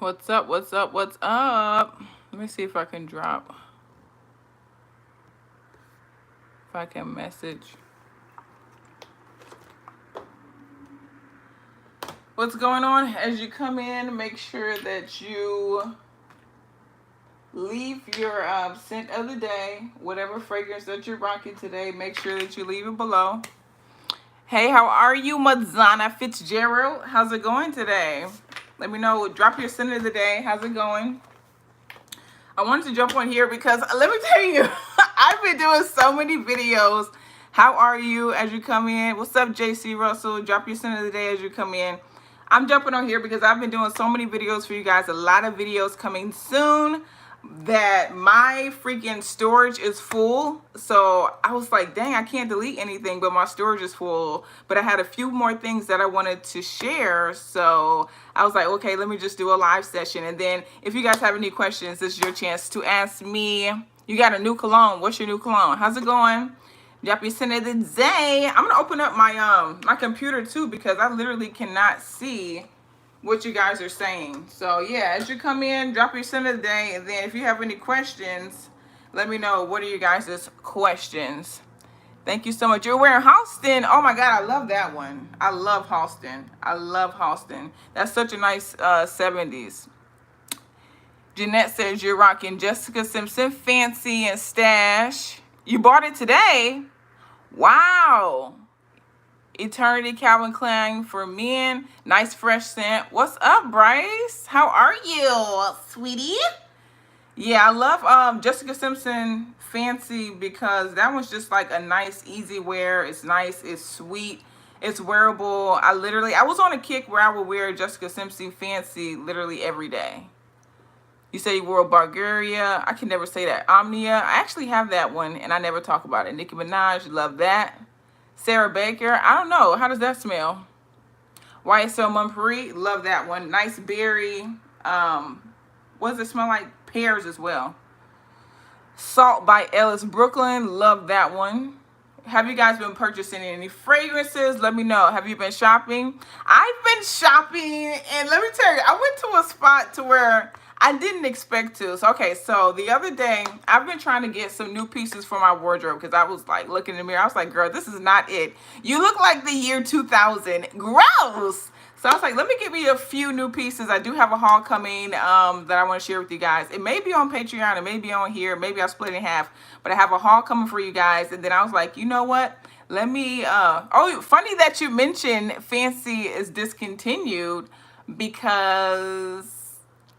What's up? What's up? What's up? Let me see if I can drop. If I can message. What's going on? As you come in, make sure that you leave your scent of the day, whatever fragrance that you're rocking today. Make sure that you leave it below. Hey, how are you, Madonna Fitzgerald? How's it going today? Let me know. Drop your scent of the day. How's it going? I wanted to jump on here because let me tell you, I've been doing so many videos. How are you as you come in? What's up, JC Russell? Drop your scent of the day as you come in. I'm jumping on here because I've been doing so many videos for you guys. A lot of videos coming soon that my freaking storage is full. So I was like, dang, I can't delete anything, but my storage is full. But I had a few more things that I wanted to share. So I was like, okay, let me just do a live session. And then if you guys have any questions, this is your chance to ask me. You got a new cologne. What's your new cologne? How's it going? Drop your scent of the day. I'm gonna open up my my computer too because I literally cannot see what you guys are saying. So yeah, as you come in, drop your scent of the day, and then if you have any questions, let me know. What are you guys' questions? Thank you so much. You're wearing Halston. Oh my God, I love that one. I love Halston. I love Halston. That's such a nice 70s. Jeanette says you're rocking Jessica Simpson Fancy and Stash. You bought it today? Wow. Eternity Calvin Klein for men. Nice fresh scent. What's up, Bryce? How are you, sweetie? Yeah, I love Jessica Simpson Fancy because that one's just like a nice, easy wear. It's nice. It's sweet. It's wearable. I was on a kick where I would wear Jessica Simpson Fancy literally every day. You say you wore Bulgaria. I can never say that. Omnia. I actually have that one, and I never talk about it. Nicki Minaj. Love that. Sarah Baker. I don't know. How does that smell? YSL Monperi. Love that one. Nice berry. What does it smell like? Pears as well. Salt by Ellis Brooklyn. Love that one. Have you guys been purchasing any fragrances? Let me know. Have you been shopping? I've been shopping, and let me tell you, I went to a spot to where I didn't expect to. So, okay, so the other day, I've been trying to get some new pieces for my wardrobe because I was like looking in the mirror. I was like, girl, this is not it. You look like the year 2000. Gross. So I was like, let me give you a few new pieces. I do have a haul coming that I want to share with you guys. It may be on Patreon. It may be on here. Maybe I'll split it in half. But I have a haul coming for you guys. And then I was like, you know what? Let me... oh, funny that you mentioned Fancy is discontinued because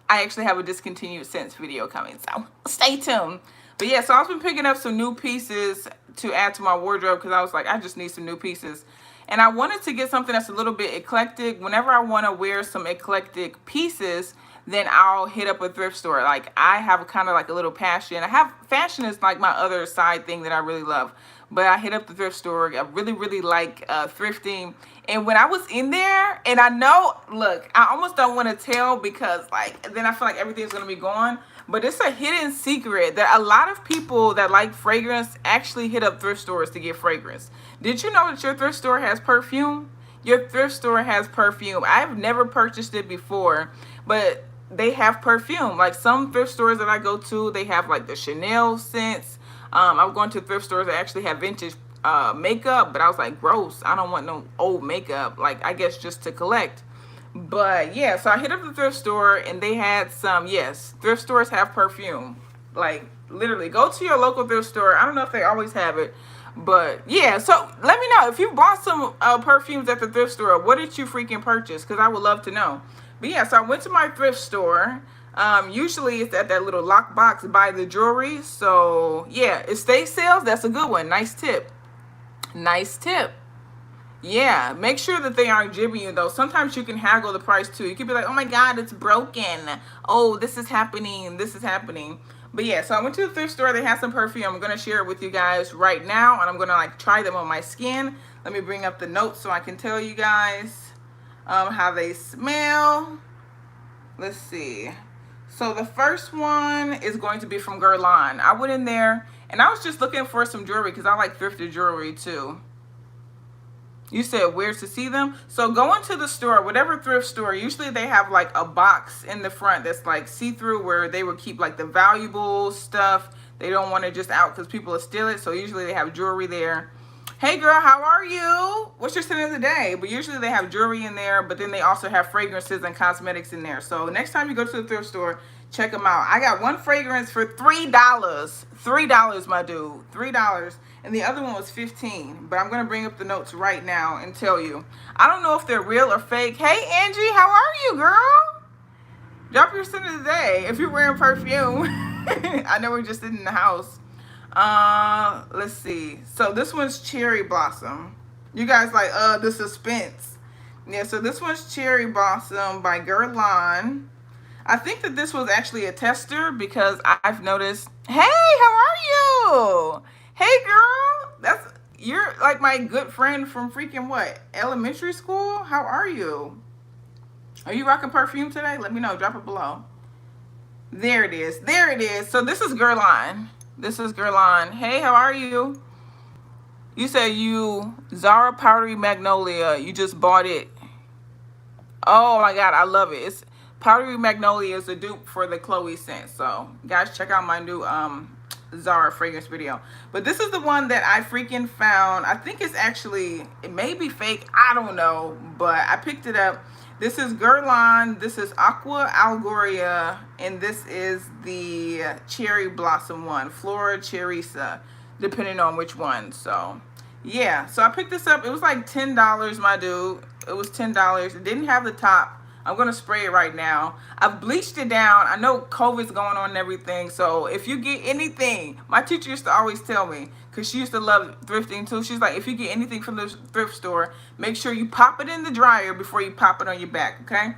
I actually have a discontinued scents video coming. So stay tuned. But yeah, so I've been picking up some new pieces to add to my wardrobe because I was like, I just need some new pieces. And I wanted to get something that's a little bit eclectic. Whenever I want to wear some eclectic pieces, then I'll hit up a thrift store. Like, I have kind of like a little passion. Fashion is like my other side thing that I really love. But I hit up the thrift store. I really, really like thrifting. And when I was in there, and I know, look, I almost don't want to tell because like, then I feel like everything's going to be gone. But it's a hidden secret that a lot of people that like fragrance actually hit up thrift stores to get fragrance. Did you know that your thrift store has perfume? Your thrift store has perfume. I've never purchased it before, but they have perfume. Like some thrift stores that I go to, they have like the Chanel scents. I'm going to thrift stores that actually have vintage makeup, but I was like, gross. I don't want no old makeup. Like, I guess just to collect. But yeah, so I hit up the thrift store and they had some, yes, thrift stores have perfume. Like, literally, go to your local thrift store. I don't know if they always have it, but yeah, so let me know if you bought some perfumes at the thrift store. What did you freaking purchase? Because I would love to know. But yeah, so I went to my thrift store. Usually it's at that little lockbox by the jewelry. So yeah, estate sales, that's a good one. Nice tip. Nice tip. Yeah, make sure that they aren't jibbing you though. Sometimes you can haggle the price too. You could be like, oh my God, it's broken. Oh, this is happening. This is happening. But yeah, so I went to the thrift store. They had some perfume. I'm going to share it with you guys right now. And I'm going to like try them on my skin. Let me bring up the notes so I can tell you guys how they smell. Let's see. So the first one is going to be from Guerlain. I went in there and I was just looking for some jewelry because I like thrifted jewelry too. You said where to see them? So go into the store, whatever thrift store. Usually they have like a box in the front that's like see-through where they would keep like the valuable stuff. They don't want it just out because people will steal it. So usually they have jewelry there. Hey girl, how are you? What's your scent of the day? But usually they have jewelry in there, but then they also have fragrances and cosmetics in there. So next time you go to the thrift store, check them out. I got one fragrance for $3. $3, my dude. $3. And the other one was $15. But I'm going to bring up the notes right now and tell you. I don't know if they're real or fake. Hey, Angie, how are you, girl? Drop your scent of the day if you're wearing perfume. I know we're just sitting in the house. Let's see. So this one's Cherry Blossom. You guys like, the suspense. Yeah, so this one's Cherry Blossom by Guerlain. I think that this was actually a tester because I've noticed. Hey, how are you? Hey, girl. You're like my good friend from freaking what? Elementary school? How are you? Are you rocking perfume today? Let me know. Drop it below. There it is. There it is. So this is Guerlain. This is Guerlain. Hey, how are you? You said you Zara Powdery Magnolia. You just bought it. Oh my God, I love it. It's Powdery Magnolia is a dupe for the Chloe scent. So guys, check out my new Zara fragrance video. But this is the one that I freaking found. I think it's actually, it may be fake. I don't know, but I picked it up. This is Guerlain. This is Aqua Algoria, and this is the Cherry Blossom one, Flora Cherisa, depending on which one. So yeah, so I picked this up. It was like $10, my dude. It was $10. It didn't have the top. I'm going to spray it right now. I've bleached it down. I know COVID's going on and everything. So if you get anything, my teacher used to always tell me, because she used to love thrifting too. She's like, if you get anything from the thrift store, make sure you pop it in the dryer before you pop it on your back, okay?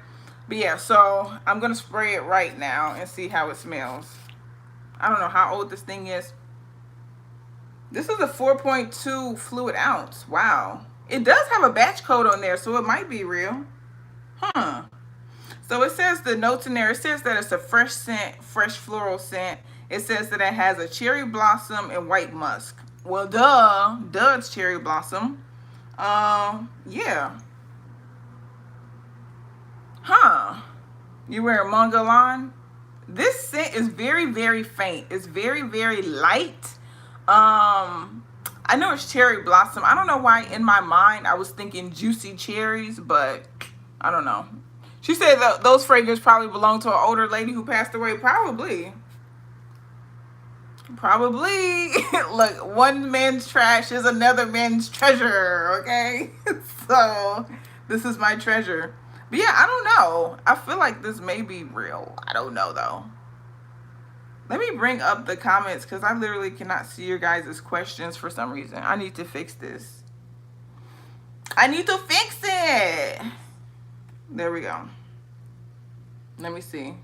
But yeah, so I'm going to spray it right now and see how it smells. I don't know how old this thing is. This is a 4.2 fluid ounce. Wow. It does have a batch code on there, so it might be real. Huh. So it says the notes in there. It says that it's a fresh scent, fresh floral scent. It says that it has a cherry blossom and white musk. Well, duh, it's cherry blossom. Yeah. Huh. You wearing Montgalan? This scent is very, very faint. It's very, very light. I know it's cherry blossom. I don't know why in my mind I was thinking juicy cherries, but I don't know. She said that those fragrances probably belong to an older lady who passed away. Probably. Look, one man's trash is another man's treasure, okay? So this is my treasure. But yeah, I don't know. I feel like this may be real. I don't know though. Let me bring up the comments because I literally cannot see your guys' questions for some reason. I need to fix this. I need to fix it. There we go. Let me see.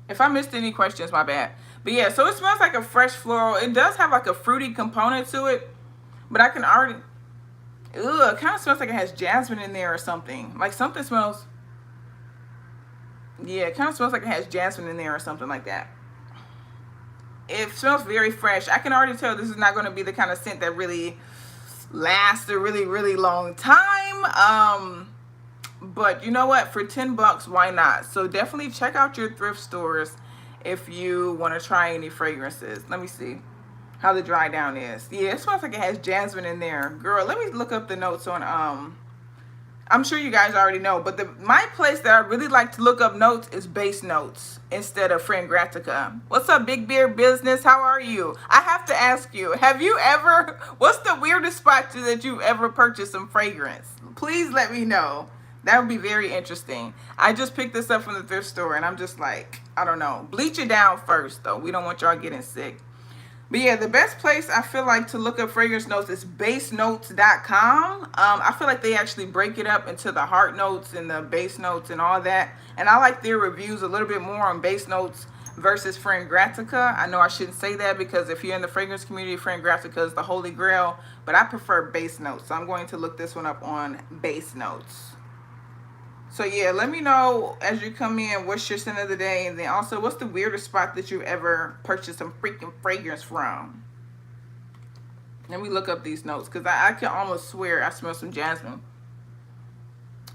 If I missed any questions, my bad. But yeah, so it smells like a fresh floral. It does have like a fruity component to it. But I can already... Ugh, it kind of smells like it has jasmine in there or something. Like something smells... Yeah, it kind of smells like it has jasmine in there or something like that. It smells very fresh. I can already tell this is not going to be the kind of scent that really lasts a really, really long time. But you know what? For $10, why not? So definitely check out your thrift stores if you want to try any fragrances. Let me see how the dry down is. Yeah, it smells like it has jasmine in there. Girl, let me look up the notes on I'm sure you guys already know, but my place that I really like to look up notes is Base Notes instead of Frangrantica. What's up, Big Beard Business? How are you? I have to ask you, what's the weirdest spot that you've ever purchased some fragrance? Please let me know. That would be very interesting. I just picked this up from the thrift store and I'm just like, I don't know. Bleach it down first though. We don't want y'all getting sick. But yeah, the best place I feel like to look up fragrance notes is basenotes.com. I feel like they actually break it up into the heart notes and the base notes and all that. And I like their reviews a little bit more on Base Notes versus Frangrantica. I know I shouldn't say that because if you're in the fragrance community, Frangrantica is the holy grail. But I prefer Base Notes. So I'm going to look this one up on Base Notes. So yeah, let me know as you come in what's your scent of the day, and then also what's the weirdest spot that you ever purchased some freaking fragrance from. Let me look up these notes because I can almost swear I smell some jasmine.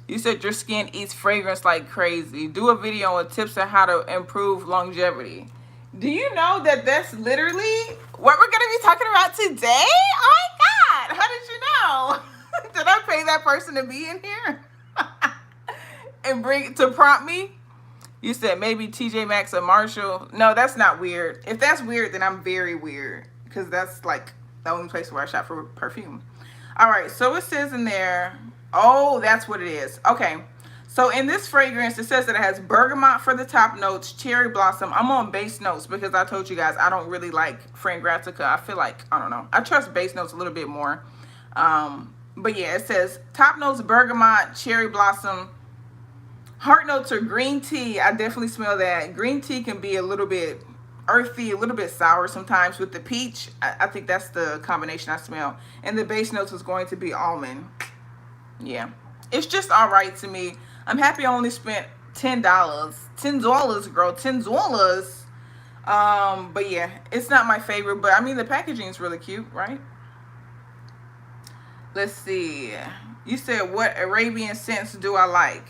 You said your skin eats fragrance like crazy. Do a video on tips on how to improve longevity. Do you know that that's literally what we're going to be talking about today? Oh my God. How did you know? Did I pay that person to be in here? And bring to prompt me? You said maybe TJ Maxx or Marshall. No, that's not weird. If that's weird, then I'm very weird. Because that's like the only place where I shop for perfume. All right, so it says in there, oh, that's what it is. Okay, so in this fragrance, it says that it has bergamot for the top notes, cherry blossom. I'm on base notes because I told you guys I don't really like Fragrantica. I feel like, I don't know. I trust base notes a little bit more. But yeah, it says top notes, bergamot, cherry blossom. Heart notes are green tea. I definitely smell that. Green tea can be a little bit earthy, a little bit sour sometimes with the peach. I think that's the combination I smell. And the base notes is going to be almond. Yeah. It's just all right to me. I'm happy I only spent $10. $10, girl. $10. But yeah, it's not my favorite. But I mean, the packaging is really cute, right? Let's see. You said, what Arabian scents do I like?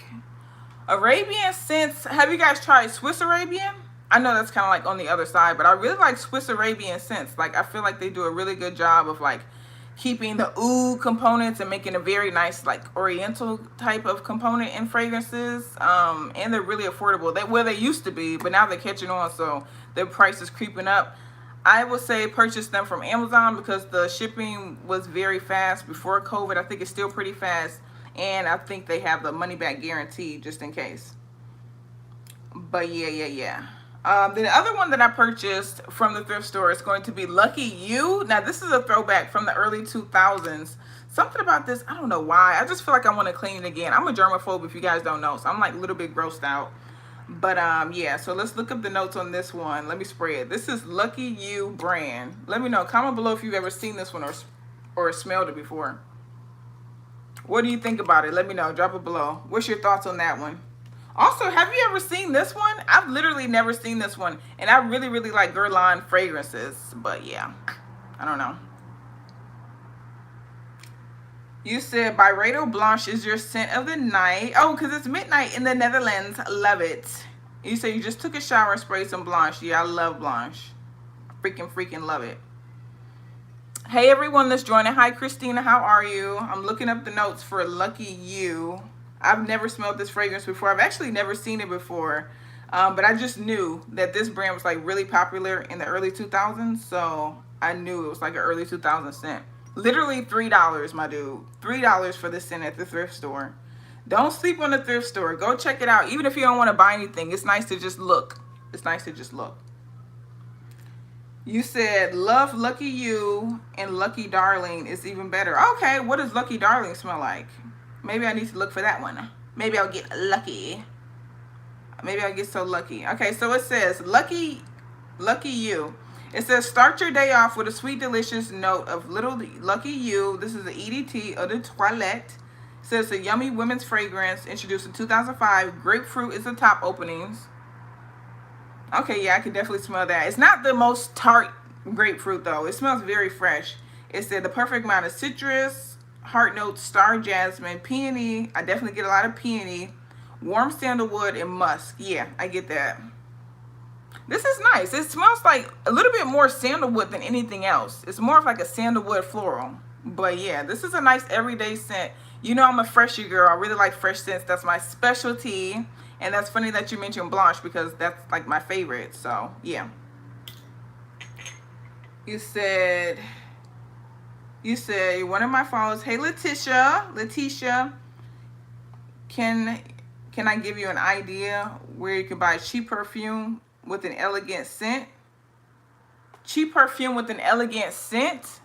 Arabian scents, have you guys tried Swiss Arabian? I know that's kind of like on the other side, but I really like Swiss Arabian scents. Like, I feel like they do a really good job of like keeping the oud components and making a very nice like oriental type of component in fragrances. And they're really affordable. They used to be, but now they're catching on, so their price is creeping up. I would say purchase them from Amazon because the shipping was very fast before COVID. I think it's still pretty fast. And I think they have the money back guarantee just in case. But yeah. The other one that I purchased from the thrift store is going to be Lucky You. Now, this is a throwback from the early 2000s. Something about this, I don't know why. I just feel like I want to clean it again. I'm a germaphobe if you guys don't know. So I'm like a little bit grossed out. But yeah, so let's look up the notes on this one. Let me spray it. This is Lucky You brand. Let me know. Comment below if you've ever seen this one or smelled it before. What do you think about it? Let me know. Drop it below. What's your thoughts on that one? Also, have you ever seen this one? I've literally never seen this one. And I really, really like Guerlain fragrances. But yeah, I don't know. You said Byredo Blanche is your scent of the night. Oh, because it's midnight in the Netherlands. Love it. You said you just took a shower and sprayed some Blanche. Yeah, I love Blanche. Freaking love it. Hey everyone that's joining. Hi Christina, how are you? I'm looking up the notes for Lucky You. I've never smelled this fragrance before. I've actually never seen it before. But I just knew that this brand was like really popular in the early 2000s. So I knew it was like an early 2000 scent. Literally $3, my dude. $3 for this scent at the thrift store. Don't sleep on the thrift store. Go check it out. Even if you don't want to buy anything, it's nice to just look. It's nice to just look. You said love Lucky You and Lucky Darling is even better. Okay, what does Lucky Darling smell like? Maybe I need to look for that one. Maybe I'll get lucky. Maybe I'll get so lucky. Okay, so it says Lucky You. It says start your day off with a sweet, delicious note of little Lucky You. This is the EDT Eau de Toilette. It says a yummy women's fragrance introduced in 2005. Grapefruit is the top openings. Okay, yeah, I can definitely smell that. It's not the most tart grapefruit, though. It smells very fresh. It said the perfect amount of citrus, heart notes, star jasmine, peony. I definitely get a lot of peony. Warm sandalwood and musk. Yeah, I get that. This is nice. It smells like a little bit more sandalwood than anything else. It's more of like a sandalwood floral. But yeah, this is a nice everyday scent. You know I'm a freshy girl. I really like fresh scents. That's my specialty. And that's funny that you mentioned Blanche because that's like my favorite. So yeah. You said one of my followers, hey Letitia, can I give you an idea where you can buy cheap perfume with an elegant scent? Cheap perfume with an elegant scent?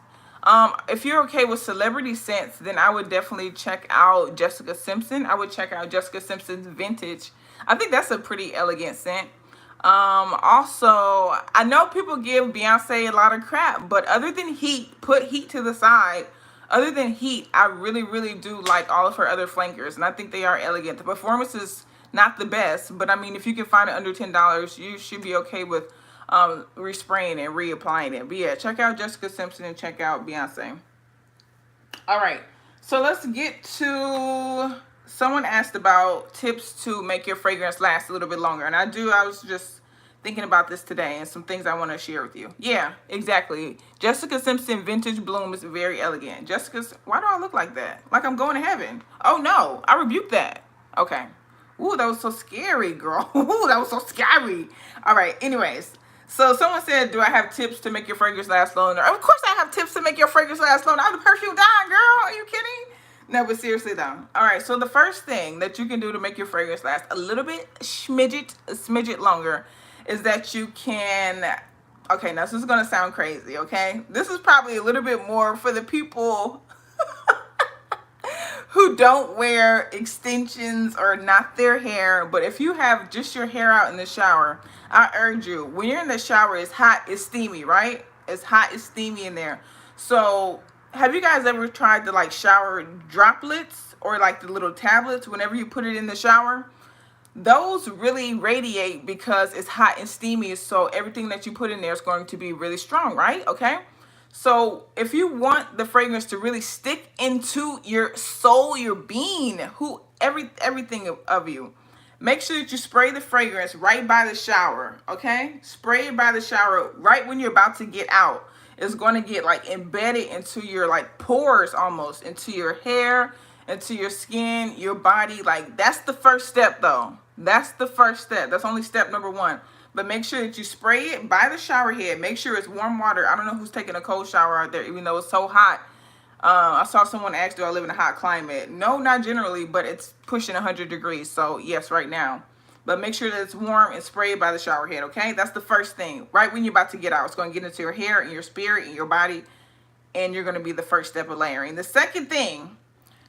If you're okay with celebrity scents, then I would definitely check out Jessica Simpson. I would check out Jessica Simpson's Vintage. I think that's a pretty elegant scent. Also, I know people give Beyonce a lot of crap, but other than Heat, put Heat to the side. Other than Heat, I really, really do like all of her other flankers, and I think they are elegant. The performance is not the best, but I mean, if you can find it under $10, you should be okay with respraying and reapplying it. But yeah, check out Jessica Simpson and check out Beyonce. All right, so let's get to, someone asked about tips to make your fragrance last a little bit longer. And I was just thinking about this today and some things I want to share with you. Yeah, exactly. Jessica Simpson Vintage Bloom is very elegant. Why do I look like that? Like I'm going to heaven. Oh no, I rebuke that. Okay. Ooh, that was so scary, girl. Ooh, that was so scary. All right, anyways. So someone said, do I have tips to make your fragrance last longer? Of course I have tips to make your fragrance last longer. I'm the Perfume Don, girl. Are you kidding? No, but seriously though. All right, so the first thing that you can do to make your fragrance last a little bit, smidget longer, is that you can, okay, now this is going to sound crazy, okay? This is probably a little bit more for the people who don't wear extensions or knot their hair. But if you have just your hair out in the shower, I urge you, when you're in the shower, it's hot, it's steamy, right? It's hot, it's steamy in there. So have you guys ever tried the like shower droplets or like the little tablets whenever you put it in the shower? Those really radiate because it's hot and steamy, so everything that you put in there is going to be really strong, right? Okay. So if you want the fragrance to really stick into your soul, your being, everything of you, make sure that you spray the fragrance right by the shower, okay? Spray it by the shower right when you're about to get out. It's going to get like embedded into your like pores, almost into your hair, into your skin, your body. Like that's the first step though. That's the first step. That's only step number one. But make sure that you spray it by the shower head. Make sure it's warm water. I don't know who's taking a cold shower out there, even though it's so hot. I saw someone ask, do I live in a hot climate? No, not generally, but it's pushing 100 degrees. So yes, right now. But make sure that it's warm and spray it by the shower head, okay? That's the first thing. Right when you're about to get out, it's going to get into your hair and your spirit and your body. And you're going to be the first step of layering. The second thing,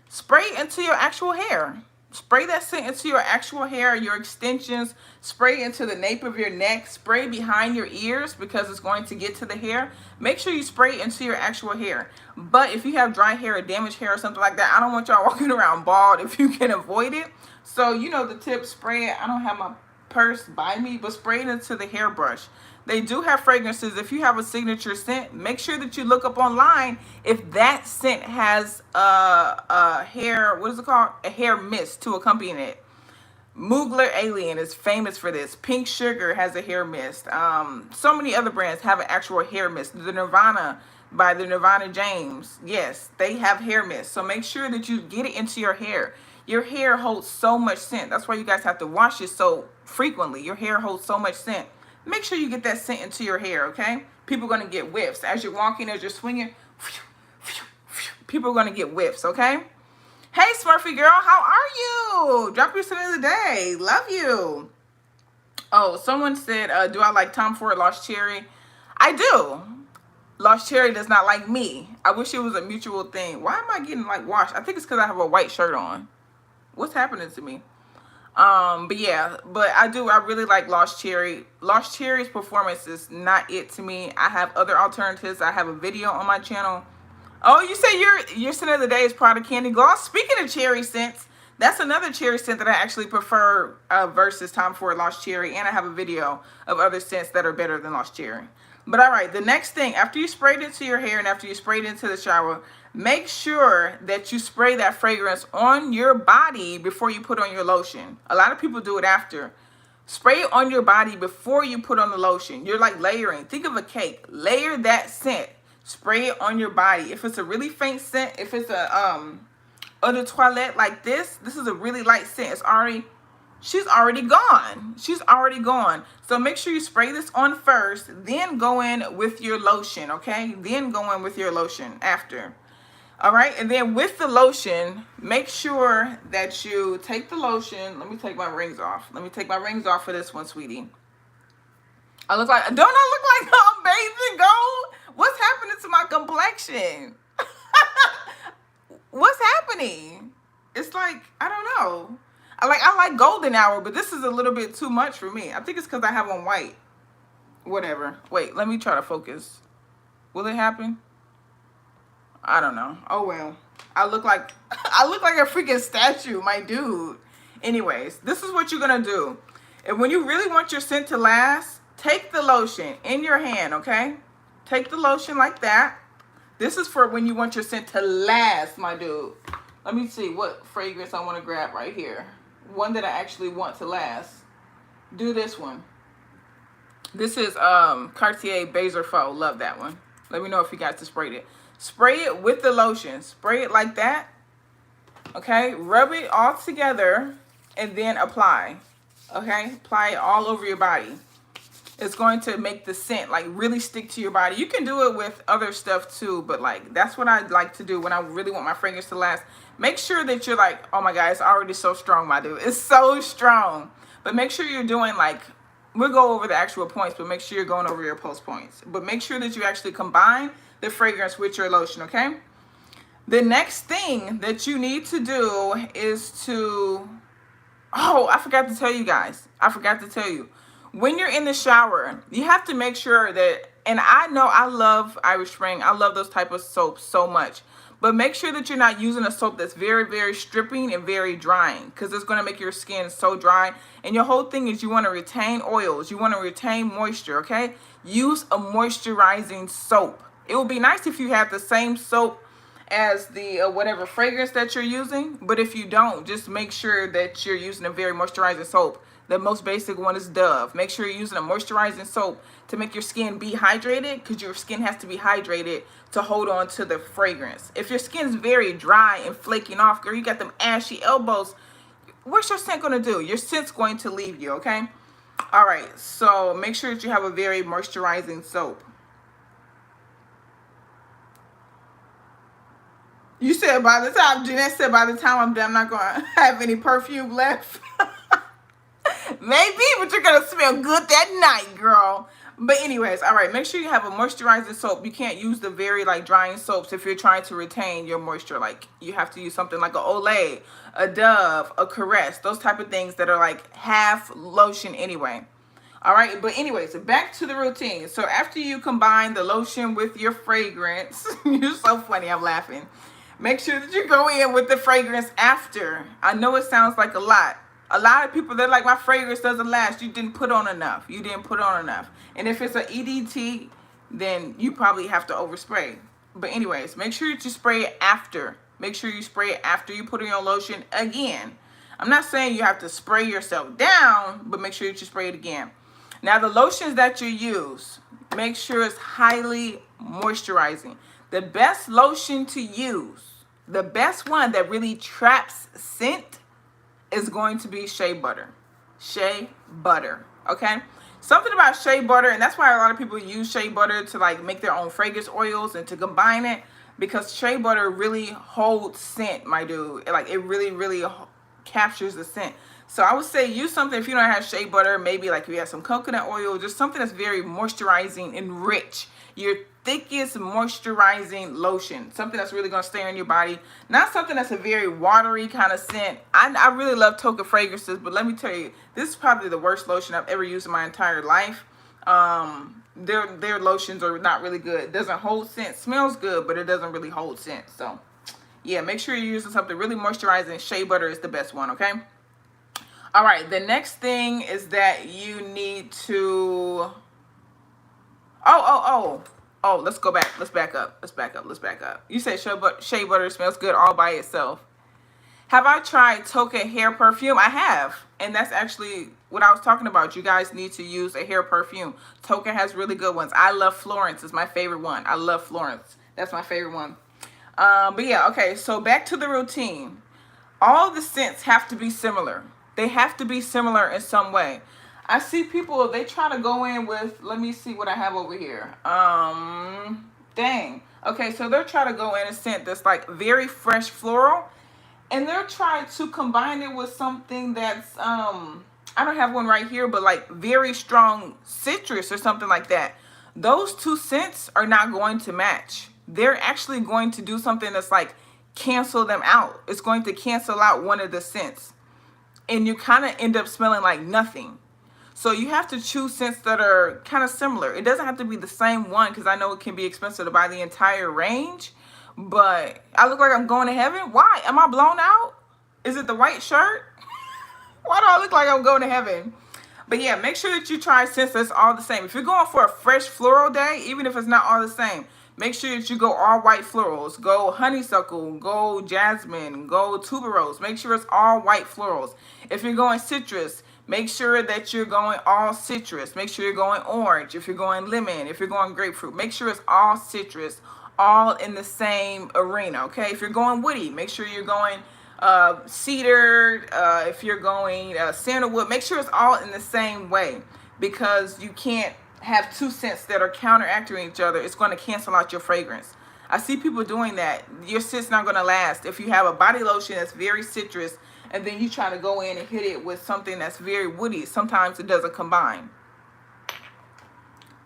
spray into your actual hair. Spray that scent into your actual hair, your extensions. Spray into the nape of your neck. Spray behind your ears because it's going to get to the hair. Make sure you spray into your actual hair. But if you have dry hair or damaged hair or something like that, I don't want y'all walking around bald if you can avoid it. So you know the tip, spray it. I don't have my purse by me, but spray it into the hairbrush. They do have fragrances. If you have a signature scent, make sure that you look up online if that scent has a hair, what is it called? A hair mist to accompany it. Mugler Alien is famous for this. Pink Sugar has a hair mist. So many other brands have an actual hair mist. The Nirvana by the Nirvana James. Yes, they have hair mist. So make sure that you get it into your hair. Your hair holds so much scent. That's why you guys have to wash it so frequently. Your hair holds so much scent. Make sure you get that scent into your hair, okay? People are going to get whiffs. As you're walking, as you're swinging, people are going to get whiffs, okay? Hey, Smurfy girl, how are you? Drop your scent of the day. Love you. Oh, someone said, do I like Tom Ford Lost Cherry? I do. Lost Cherry does not like me. I wish it was a mutual thing. Why am I getting like washed? I think it's because I have a white shirt on. What's happening to me? But yeah, but I really like Lost Cherry. Lost Cherry's performance is not it to me. I have other alternatives. I have a video on my channel. Oh, you say your scent of the day is Prada Candy Gloss. Speaking of cherry scents, that's another cherry scent that I actually prefer versus Tom Ford Lost Cherry. And I have a video of other scents that are better than Lost Cherry. But all right, the next thing, after you spray it into your hair and after you spray it into the shower, make sure that you spray that fragrance on your body before you put on your lotion. A lot of people do it after. Spray it on your body before you put on the lotion. You're like layering. Think of a cake. Layer that scent. Spray it on your body. If it's a really faint scent, if it's a eau de toilette like this is a really light scent. She's already gone. She's already gone. So make sure you spray this on first, then go in with your lotion, okay? Then go in with your lotion after. All right, and then with the lotion, make sure that you take the lotion. Let me take my rings off. Let me take my rings off for this one, sweetie. Don't I look like I'm bathing gold? What's happening to my complexion? What's happening? It's like, I don't know. I like golden hour, but this is a little bit too much for me. I think it's because I have on white. Whatever. Wait, let me try to focus. Will it happen? I don't know. Oh well. I look like a freaking statue, my dude. Anyways, this is what you're gonna do. And when you really want your scent to last, take the lotion in your hand, okay? Take the lotion like that. This is for when you want your scent to last, my dude. Let me see what fragrance I want to grab right here. One that I actually want to last. Do this one. This is Cartier Baiser Faux. Love that one. Let me know if you guys have sprayed it. Spray it with the lotion. Spray it like that. Okay? Rub it all together and then apply. Okay? Apply it all over your body. It's going to make the scent like really stick to your body. You can do it with other stuff too, but like that's what I like to do when I really want my fragrance to last. Make sure that you're like, oh my God, it's already so strong, my dude. It's so strong. But make sure you're doing like, we'll go over the actual points, but make sure you're going over your post points. But make sure that you actually combine the fragrance with your lotion, okay? The next thing that you need to do is to, oh, I forgot to tell you guys. I forgot to tell you. When you're in the shower, you have to make sure that, and I know I love Irish Spring. I love those type of soaps so much. But make sure that you're not using a soap that's very, very stripping and very drying, because it's going to make your skin so dry. And your whole thing is you want to retain oils. You want to retain moisture, okay? Use a moisturizing soap. It would be nice if you have the same soap as the whatever fragrance that you're using. But if you don't, just make sure that you're using a very moisturizing soap. The most basic one is Dove. Make sure you're using a moisturizing soap to make your skin be hydrated, because your skin has to be hydrated to hold on to the fragrance. If your skin's very dry and flaking off, girl, you got them ashy elbows, what's your scent going to do? Your scent's going to leave you, okay? All right, so make sure that you have a very moisturizing soap. You said by the time, Jeanette said by the time I'm done, I'm not going to have any perfume left. Maybe, but you're going to smell good that night, girl. But anyways, all right, make sure you have a moisturizing soap. You can't use the very like drying soaps if you're trying to retain your moisture. Like you have to use something like a Olay, a Dove, a Caress, those type of things that are like half lotion anyway. All right, but anyways, back to the routine. So after you combine the lotion with your fragrance, you're so funny, I'm laughing. Make sure that you go in with the fragrance after. I know it sounds like a lot. A lot of people, they're like, my fragrance doesn't last. You didn't put on enough. You didn't put on enough. And if it's an EDT, then you probably have to overspray. But anyways, make sure that you spray it after. Make sure you spray it after you put in your lotion again. I'm not saying you have to spray yourself down, but make sure that you spray it again. Now, the lotions that you use, make sure it's highly moisturizing. The best lotion to use, the best one that really traps scent, is going to be shea butter. Shea butter, okay? Something about shea butter, and that's why a lot of people use shea butter to like make their own fragrance oils and to combine it, because shea butter really holds scent, my dude. Like it really, really captures the scent. So I would say use something, if you don't have shea butter, maybe like if you have some coconut oil, just something that's very moisturizing and rich. Your thickest moisturizing lotion, something that's really going to stay on your body, not something that's a very watery kind of scent. I really love Toka fragrances, but let me tell you, this is probably the worst lotion I've ever used in my entire life. Their lotions are not really good. It doesn't hold scent. Smells good, but it doesn't really hold scent. So yeah, make sure you're using something really moisturizing. Shea butter is the best one, okay? All right, the next thing is that you need to Oh, let's go back. Let's back up. You said shea butter smells good all by itself. Have I tried Toka hair perfume? I have. And that's actually what I was talking about. You guys need to use a hair perfume. Toka has really good ones. I love Florence. It's my favorite one. I love Florence. That's my favorite one. But yeah, okay. So back to the routine. All the scents have to be similar. They have to be similar in some way. I see people, they try to go in with, let me see what I have over here. Dang. Okay, so they're trying to go in a scent that's like very fresh floral. And they're trying to combine it with something that's, I don't have one right here, but like very strong citrus or something like that. Those two scents are not going to match. They're actually going to do something that's like cancel them out. It's going to cancel out one of the scents. And you kind of end up smelling like nothing. So you have to choose scents that are kind of similar. It doesn't have to be the same one, because I know it can be expensive to buy the entire range. But I look like I'm going to heaven. Why? Am I blown out? Is it the white shirt? Why do I look like I'm going to heaven? But yeah, make sure that you try scents that's all the same. If you're going for a fresh floral day, even if it's not all the same, make sure that you go all white florals. Go honeysuckle, go jasmine, go tuberose. Make sure it's all white florals. If you're going citrus, make sure that you're going all citrus. Make sure you're going orange. If you're going lemon, if you're going grapefruit, make sure it's all citrus, all in the same arena, okay? If you're going woody, make sure you're going cedar. If you're going sandalwood, make sure it's all in the same way, because you can't have two scents that are counteracting each other. It's going to cancel out your fragrance. I see people doing that. Your scent's not going to last. If you have a body lotion that's very citrus and then you try to go in and hit it with something that's very woody, sometimes it doesn't combine.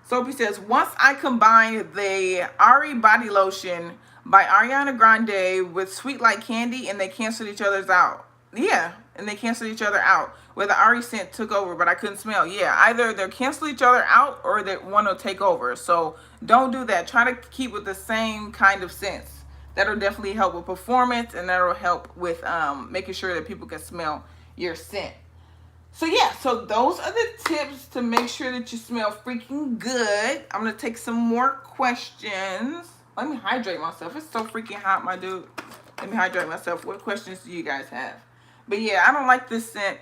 Sophie says, once I combined the Ari body lotion by Ariana Grande with Sweet Like Candy, and they canceled each other's out. Yeah, and they canceled each other out. Where the Ari scent took over, but I couldn't smell. Yeah, either they'll cancel each other out or they one will take over. So don't do that. Try to keep with the same kind of scents. That'll definitely help with performance, and that'll help with making sure that people can smell your scent. So yeah, so those are the tips to make sure that you smell freaking good. I'm going to take some more questions. Let me hydrate myself. It's so freaking hot, my dude. Let me hydrate myself. What questions do you guys have? But yeah, I don't like this scent.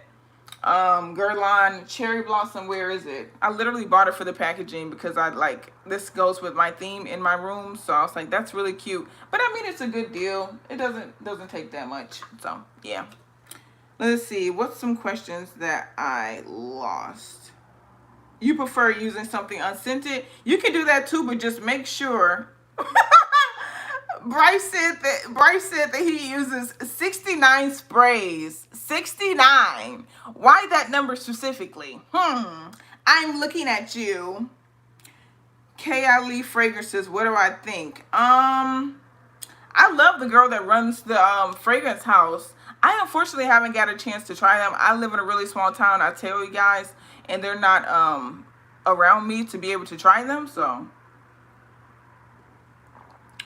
Guerlain Cherry Blossom. Where is it? I literally bought it for the packaging because I like, this goes with my theme in my room. So I was like, that's really cute. But I mean, it's a good deal. It doesn't take that much. So yeah. Let's see. What's some questions that I lost? You prefer using something unscented? You can do that too, but just make sure. Bryce said that he uses 69 sprays. 69. Why that number specifically? I'm looking at you. K.I. Lee Fragrances. What do I think? I love the girl that runs the fragrance house. I unfortunately haven't got a chance to try them. I live in a really small town, I tell you guys, and they're not around me to be able to try them, so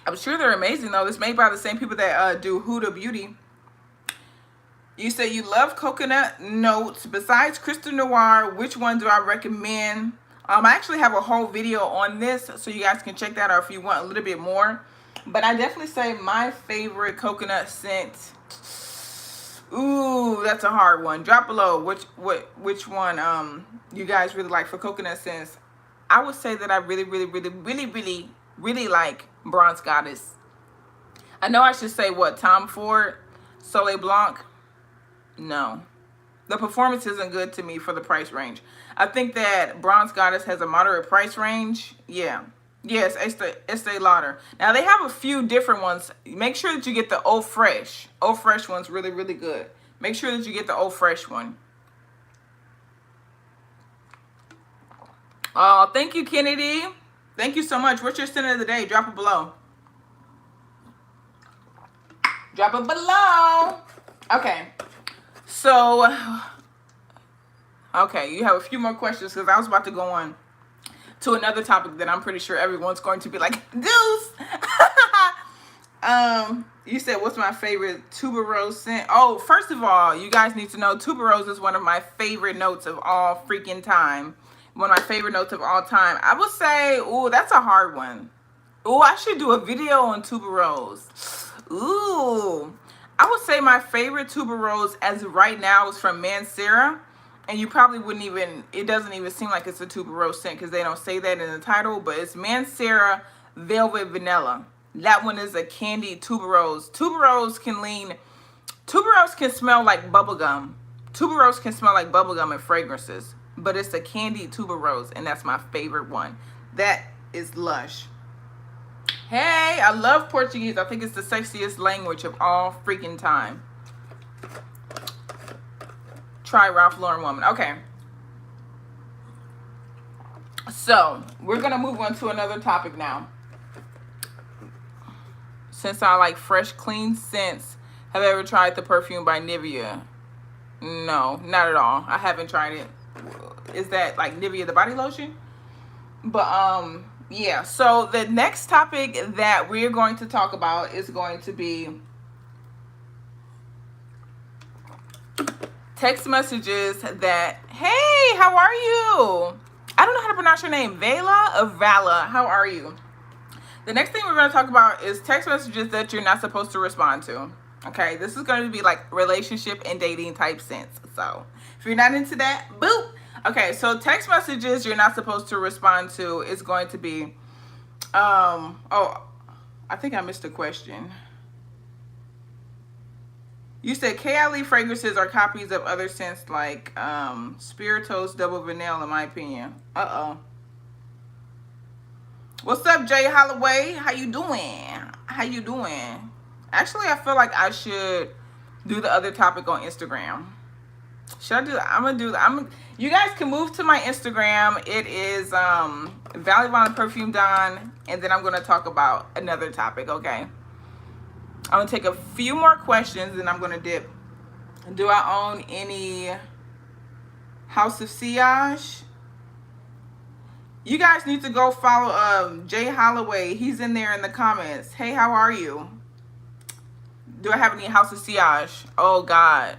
I'm sure they're amazing though. It's made by the same people that do Huda Beauty. You say you love coconut notes. Besides Crystal Noir, which one do I recommend? I actually have a whole video on this, so you guys can check that out if you want a little bit more. But I definitely say my favorite coconut scent. Ooh, that's a hard one. Drop below which one you guys really like for coconut scents. I would say that I really like Bronze Goddess. I know I should say what, Tom Ford, Soleil Blanc. No, the performance isn't good to me for the price range. I think that Bronze Goddess has a moderate price range. Yeah. Yes, Estee Lauder. Now, they have a few different ones. Make sure that you get the Eau Fresh. Eau Fresh one's really, really good. Make sure that you get the Eau Fresh one. Oh, thank you, Kennedy. Thank you so much. What's your scent of the day? Drop it below. Drop it below. Okay. So, okay, you have a few more questions because I was about to go on to another topic that I'm pretty sure everyone's going to be like, Goose. You said, what's my favorite tuberose scent? Oh, first of all, you guys need to know tuberose is one of my favorite notes of all freaking time. One of my favorite notes of all time. I would say, ooh, that's a hard one. Ooh, I should do a video on tuberose. Ooh, I would say my favorite tuberose as of right now is from Mancera. And you probably wouldn't even, it doesn't even seem like it's a tuberose scent because they don't say that in the title, but it's Mancera Velvet Vanilla. That one is a candy tuberose. Tuberose can smell like bubblegum. Tuberose can smell like bubblegum and fragrances, but it's a candy tuberose, and that's my favorite one. That is lush. Hey, I love Portuguese. I think it's the sexiest language of all freaking time. Try Ralph Lauren Woman. Okay. So, we're going to move on to another topic now. Since I like fresh, clean scents, have I ever tried the perfume by Nivea? No, not at all. I haven't tried it. Is that like Nivea the body lotion? But, yeah. So, the next topic that we're going to talk about is going to be text messages that, hey, how are you? I don't know how to pronounce your name. Vela or Vala, how are you? The next thing we're going to talk about is text messages that you're not supposed to respond to. Okay, this is going to be like relationship and dating type sense. So if you're not into that, boop. Okay, so text messages you're not supposed to respond to is going to be, oh, I think I missed a question. You said KLE fragrances are copies of other scents like Spiritos Double Vanilla, in my opinion. Uh-oh. What's up, Jay Holloway? How you doing? How you doing? Actually, I feel like I should do the other topic on Instagram. Should I do that? I'm gonna do that. You guys can move to my Instagram. It is Vallivon The Perfume Don, and then I'm gonna talk about another topic, okay? I'm gonna take a few more questions and I'm gonna dip. Do I own any House of Sillage? You guys need to go follow Jay Holloway. He's in there in the comments. Hey, how are you? Do I have any House of Sillage? Oh God,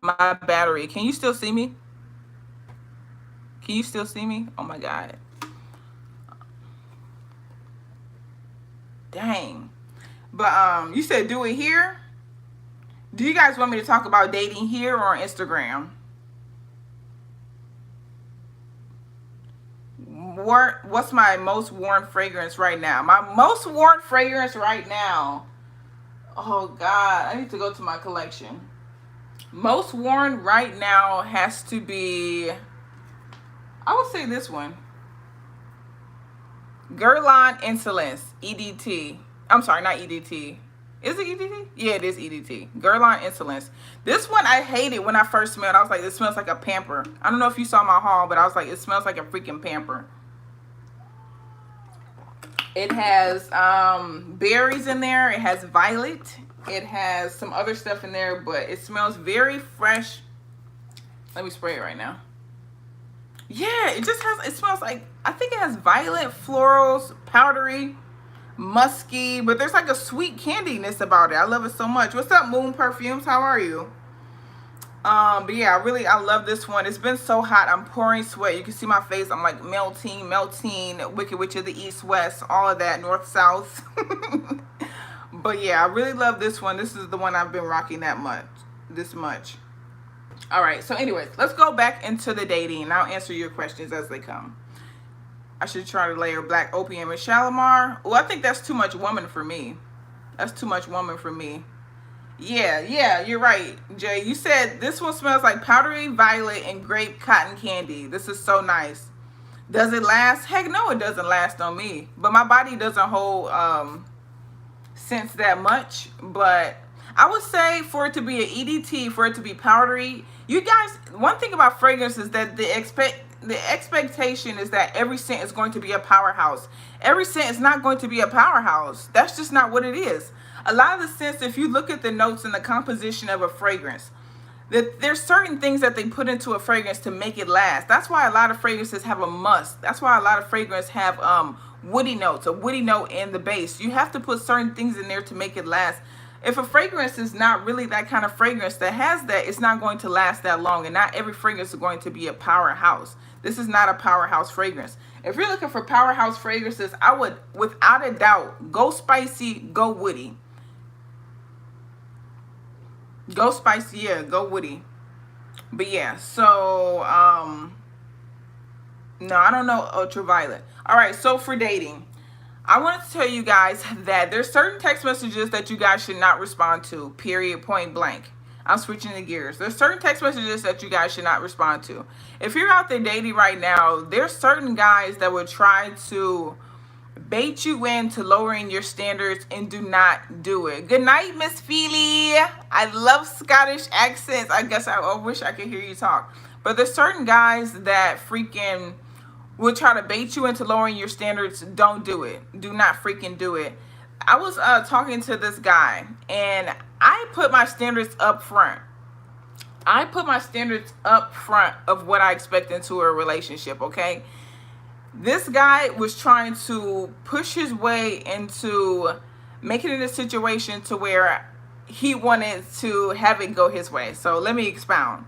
my battery. Can you still see me? Can you still see me? Oh my God. Dang. But you said do it here. Do you guys want me to talk about dating here or on Instagram? What's my most worn fragrance right now? My most worn fragrance right now. Oh God, I need to go to my collection. Most worn right now has to be, I would say this one. Guerlain Insolence, EDT. I'm sorry, not EDT. Is it EDT? Yeah, it is EDT. Guerlain Insolence. This one I hated when I first smelled. I was like, this smells like a pamper. I don't know if you saw my haul, but I was like, it smells like a freaking pamper. It has berries in there. It has violet. It has some other stuff in there, but it smells very fresh. Let me spray it right now. Yeah, it just has, it smells like, I think it has violet, florals, powdery, musky, but there's like a sweet candiness about it. I love it so much. What's up, Moon Perfumes? How are you? But yeah, I love this one. It's been so hot. I'm pouring sweat. You can see my face. I'm like melting. Wicked Witch of the East, West, all of that, North, South. But yeah, I really love this one. This is the one I've been rocking this much. All right. So anyways, let's go back into the dating and I'll answer your questions as they come. I should try to layer Black Opium and Shalimar. Oh, I think that's too much woman for me. That's too much woman for me. Yeah, you're right, Jay. You said this one smells like powdery violet and grape cotton candy. This is so nice. Does it last? Heck no, it doesn't last on me. But my body doesn't hold scents that much. But I would say for it to be an EDT, for it to be powdery, you guys, one thing about fragrance is that the expectation is that every scent is going to be a powerhouse. Every scent is not going to be a powerhouse. That's just not what it is. A lot of the scents, if you look at the notes and the composition of a fragrance, that there's certain things that they put into a fragrance to make it last. That's why a lot of fragrances have a must. That's why a lot of fragrances have woody notes, a woody note in the base. You have to put certain things in there to make it last. If a fragrance is not really that kind of fragrance that has that, it's not going to last that long. And not every fragrance is going to be a powerhouse. This is not a powerhouse fragrance. If you're looking for powerhouse fragrances, I would, without a doubt, go spicy, go woody. Go spicy, yeah, go woody. But yeah, so, no, I don't know ultraviolet. All right, so for dating, I wanted to tell you guys that there's certain text messages that you guys should not respond to, period, point blank. I'm switching the gears. There's certain text messages that you guys should not respond to. If you're out there dating right now, there's certain guys that would try to bait you into lowering your standards and do not do it. Good night, Miss Feely. I love Scottish accents. I guess I wish I could hear you talk. But there's certain guys that freaking will try to bait you into lowering your standards. Don't do it. Do not freaking do it. I was talking to this guy and I put my standards up front. I put my standards up front of what I expect into a relationship, okay? This guy was trying to push his way into making it a situation to where he wanted to have it go his way. So let me expound.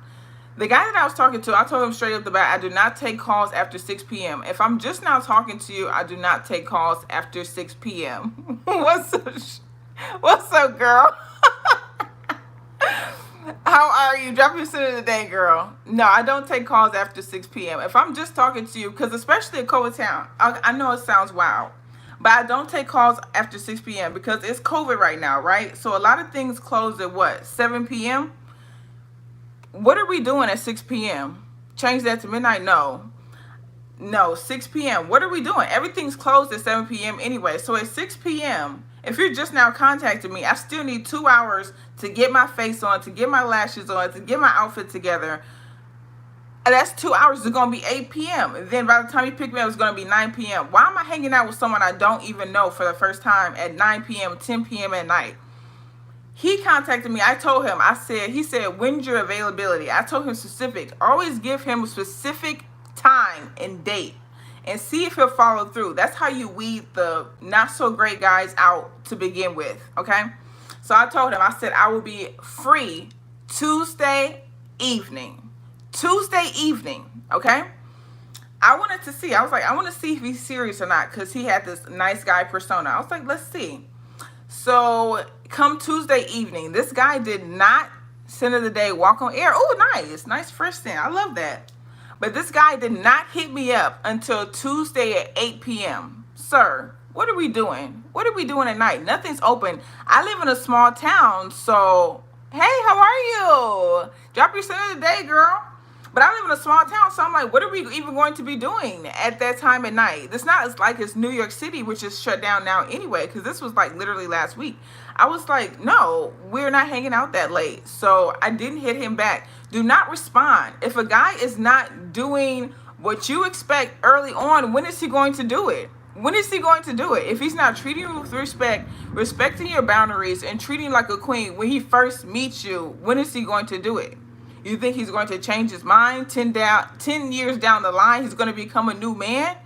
The guy that I was talking to, I told him straight up the bat, I do not take calls after 6 p.m. If I'm just now talking to you, I do not take calls after 6 p.m. What's up, girl? How are you? Drop your center today, girl. No, I don't take calls after 6 p.m. If I'm just talking to you, because especially in COVID town, I know it sounds wild, but I don't take calls after 6 p.m. because it's COVID right now, right? So a lot of things close at what, 7 p.m.? What are we doing at 6 p.m.? Change that to midnight? No, 6 p.m. What are we doing? Everything's closed at 7 p.m. anyway. So at 6 p.m., if you're just now contacting me, I still need 2 hours to get my face on, to get my lashes on, to get my outfit together. And that's 2 hours. It's going to be 8 p.m. And then by the time you pick me up, it's going to be 9 p.m. Why am I hanging out with someone I don't even know for the first time at 9 p.m., 10 p.m. at night? He contacted me. I told him, he said, when's your availability? I told him specific. Always give him a specific time and date and see if he'll follow through. That's how you weed the not so great guys out to begin with, okay? So I told him, I said, I will be free Tuesday evening, okay? I wanted to see. I was like, I want to see if he's serious or not because he had this nice guy persona. I was like, let's see. So come Tuesday evening, this guy did not center the day walk on air. Oh, nice first thing. I love that. But this guy did not hit me up until Tuesday at 8 p.m. Sir, what are we doing? What are we doing at night? Nothing's open. I live in a small town, so hey, how are you? Drop your center today, girl. But I live in a small town, so I'm like, what are we even going to be doing at that time at night? It's not as like it's New York City, which is shut down now anyway, because this was like literally last week. I was like, no, we're not hanging out that late. So I didn't hit him back. Do not respond. If a guy is not doing what you expect early on, when is he going to do it? When is he going to do it? If he's not treating you with respect, respecting your boundaries, and treating you like a queen when he first meets you, when is he going to do it? You think he's going to change his mind 10 years down the line? He's going to become a new man?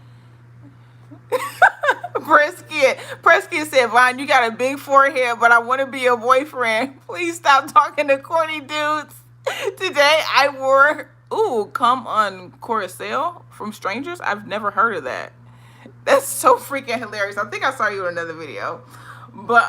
Prescott said, Vaughn, you got a big forehead, but I want to be your boyfriend. Please stop talking to corny dudes. Today I wore, come on Carousel from strangers. I've never heard of that. That's so freaking hilarious. I think I saw you in another video. But,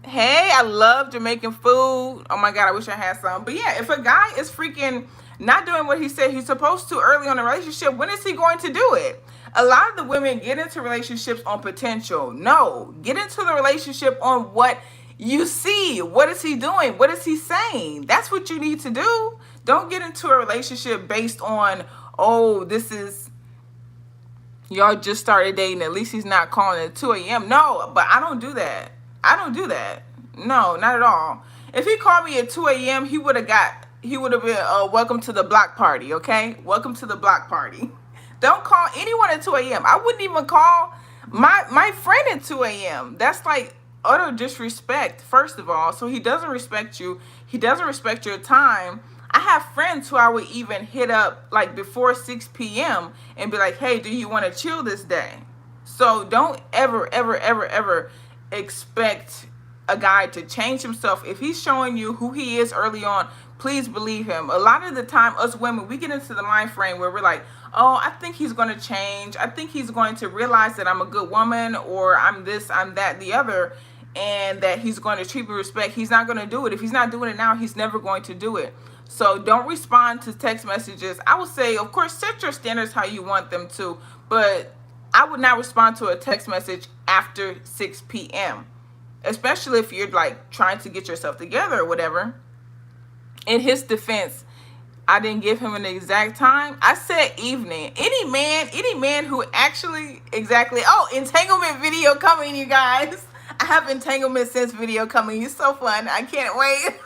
hey, I love Jamaican food. Oh my God, I wish I had some. But yeah, if a guy is freaking not doing what he said he's supposed to early on in a relationship, when is he going to do it? A lot of the women get into relationships on potential. No, get into the relationship on what you see. What is he doing? What is he saying? That's what you need to do. Don't get into a relationship based on, this is, y'all just started dating. At least he's not calling at 2 a.m. No, but I don't do that. No, not at all. If he called me at 2 a.m., he would have been, welcome to the block party, okay? Welcome to the block party. Don't call anyone at 2 a.m. I wouldn't even call my friend at 2 a.m. That's like utter disrespect, first of all. So he doesn't respect you. He doesn't respect your time. I have friends who I would even hit up like before 6 p.m. and be like, hey, do you want to chill this day? So don't ever expect a guy to change himself. If he's showing you who he is early on, please believe him. A lot of the time, us women, we get into the mind frame where we're like, I think he's going to change. I think he's going to realize that I'm a good woman, or I'm this, I'm that, the other, and that he's going to treat me with respect. He's not going to do it. If he's not doing it now, he's never going to do it. So don't respond to text messages. I would say, of course, set your standards how you want them to, but I would not respond to a text message after 6 p.m., especially if you're like trying to get yourself together or whatever. In his defense, I didn't give him an exact time. I said evening. Any man who actually entanglement video coming, you guys. I have entanglement sense video coming. It's so fun. I can't wait.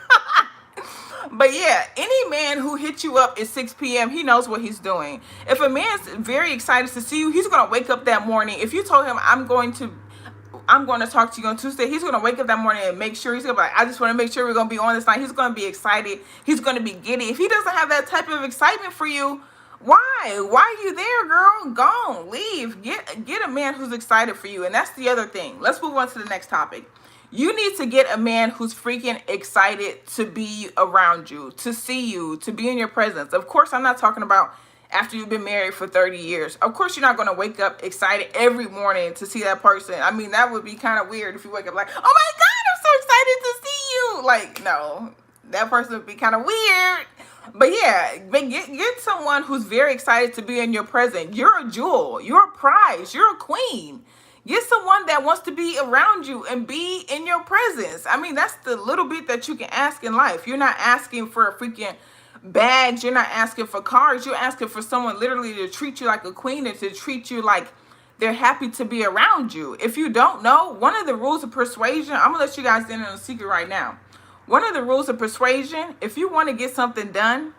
But yeah, any man who hits you up at 6 p.m., he knows what he's doing. If a man's very excited to see you, he's going to wake up that morning. If you told him, I'm going to talk to you on Tuesday, he's going to wake up that morning and make sure, he's going to be like, I just want to make sure we're going to be on this night. He's going to be excited. He's going to be giddy. If he doesn't have that type of excitement for you, why? Why are you there, girl? Go, leave. Get a man who's excited for you. And that's the other thing. Let's move on to the next topic. You need to get a man who's freaking excited to be around you, to see you, to be in your presence. Of course, I'm not talking about after you've been married for 30 years. Of course, you're not going to wake up excited every morning to see that person. I mean, that would be kind of weird if you wake up like, oh my God, I'm so excited to see you. Like, no, that person would be kind of weird. But yeah, get someone who's very excited to be in your presence. You're a jewel. You're a prize. You're a queen. Get someone that wants to be around you and be in your presence. I mean, that's the little bit that you can ask in life. You're not asking for a freaking bags. You're not asking for cars. You're asking for someone literally to treat you like a queen and to treat you like they're happy to be around you. If you don't know, one of the rules of persuasion, I'm going to let you guys in on a secret right now. One of the rules of persuasion, if you want to get something done,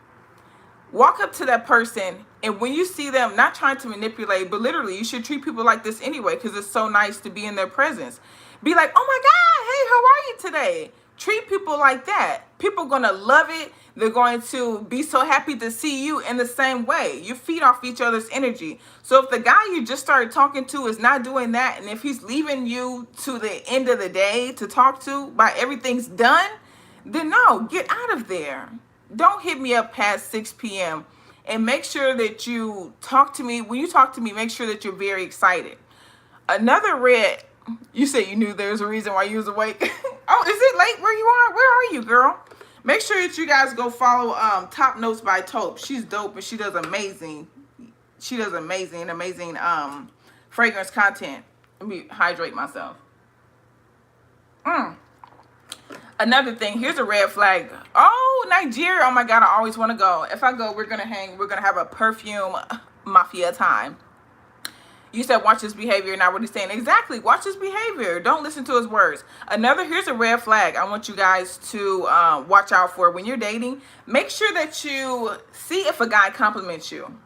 walk up to that person, and when you see them, not trying to manipulate, but literally, you should treat people like this anyway, because it's so nice to be in their presence. Be like, oh my God, hey, how are you today? Treat people like that. People are going to love it. They're going to be so happy to see you in the same way. You feed off each other's energy. So if the guy you just started talking to is not doing that, and if he's leaving you to the end of the day to talk to by everything's done, then no, get out of there. Don't hit me up past 6 p.m. And make sure that you talk to me. When you talk to me, make sure that you're very excited. Another red, you said you knew there's a reason why you was awake. Oh, is it late where you are? Where are you, girl? Make sure that you guys go follow Top Notes by Taupe. She's dope and she does amazing. She does amazing fragrance content. Let me hydrate myself. Another thing, here's a red flag. Oh, Nigeria. Oh my God, I always want to go. If I go, we're going to hang. We're going to have a perfume mafia time. You said watch his behavior, not what he's saying. Exactly. Watch his behavior. Don't listen to his words. Here's a red flag I want you guys to watch out for when you're dating. Make sure that you see if a guy compliments you.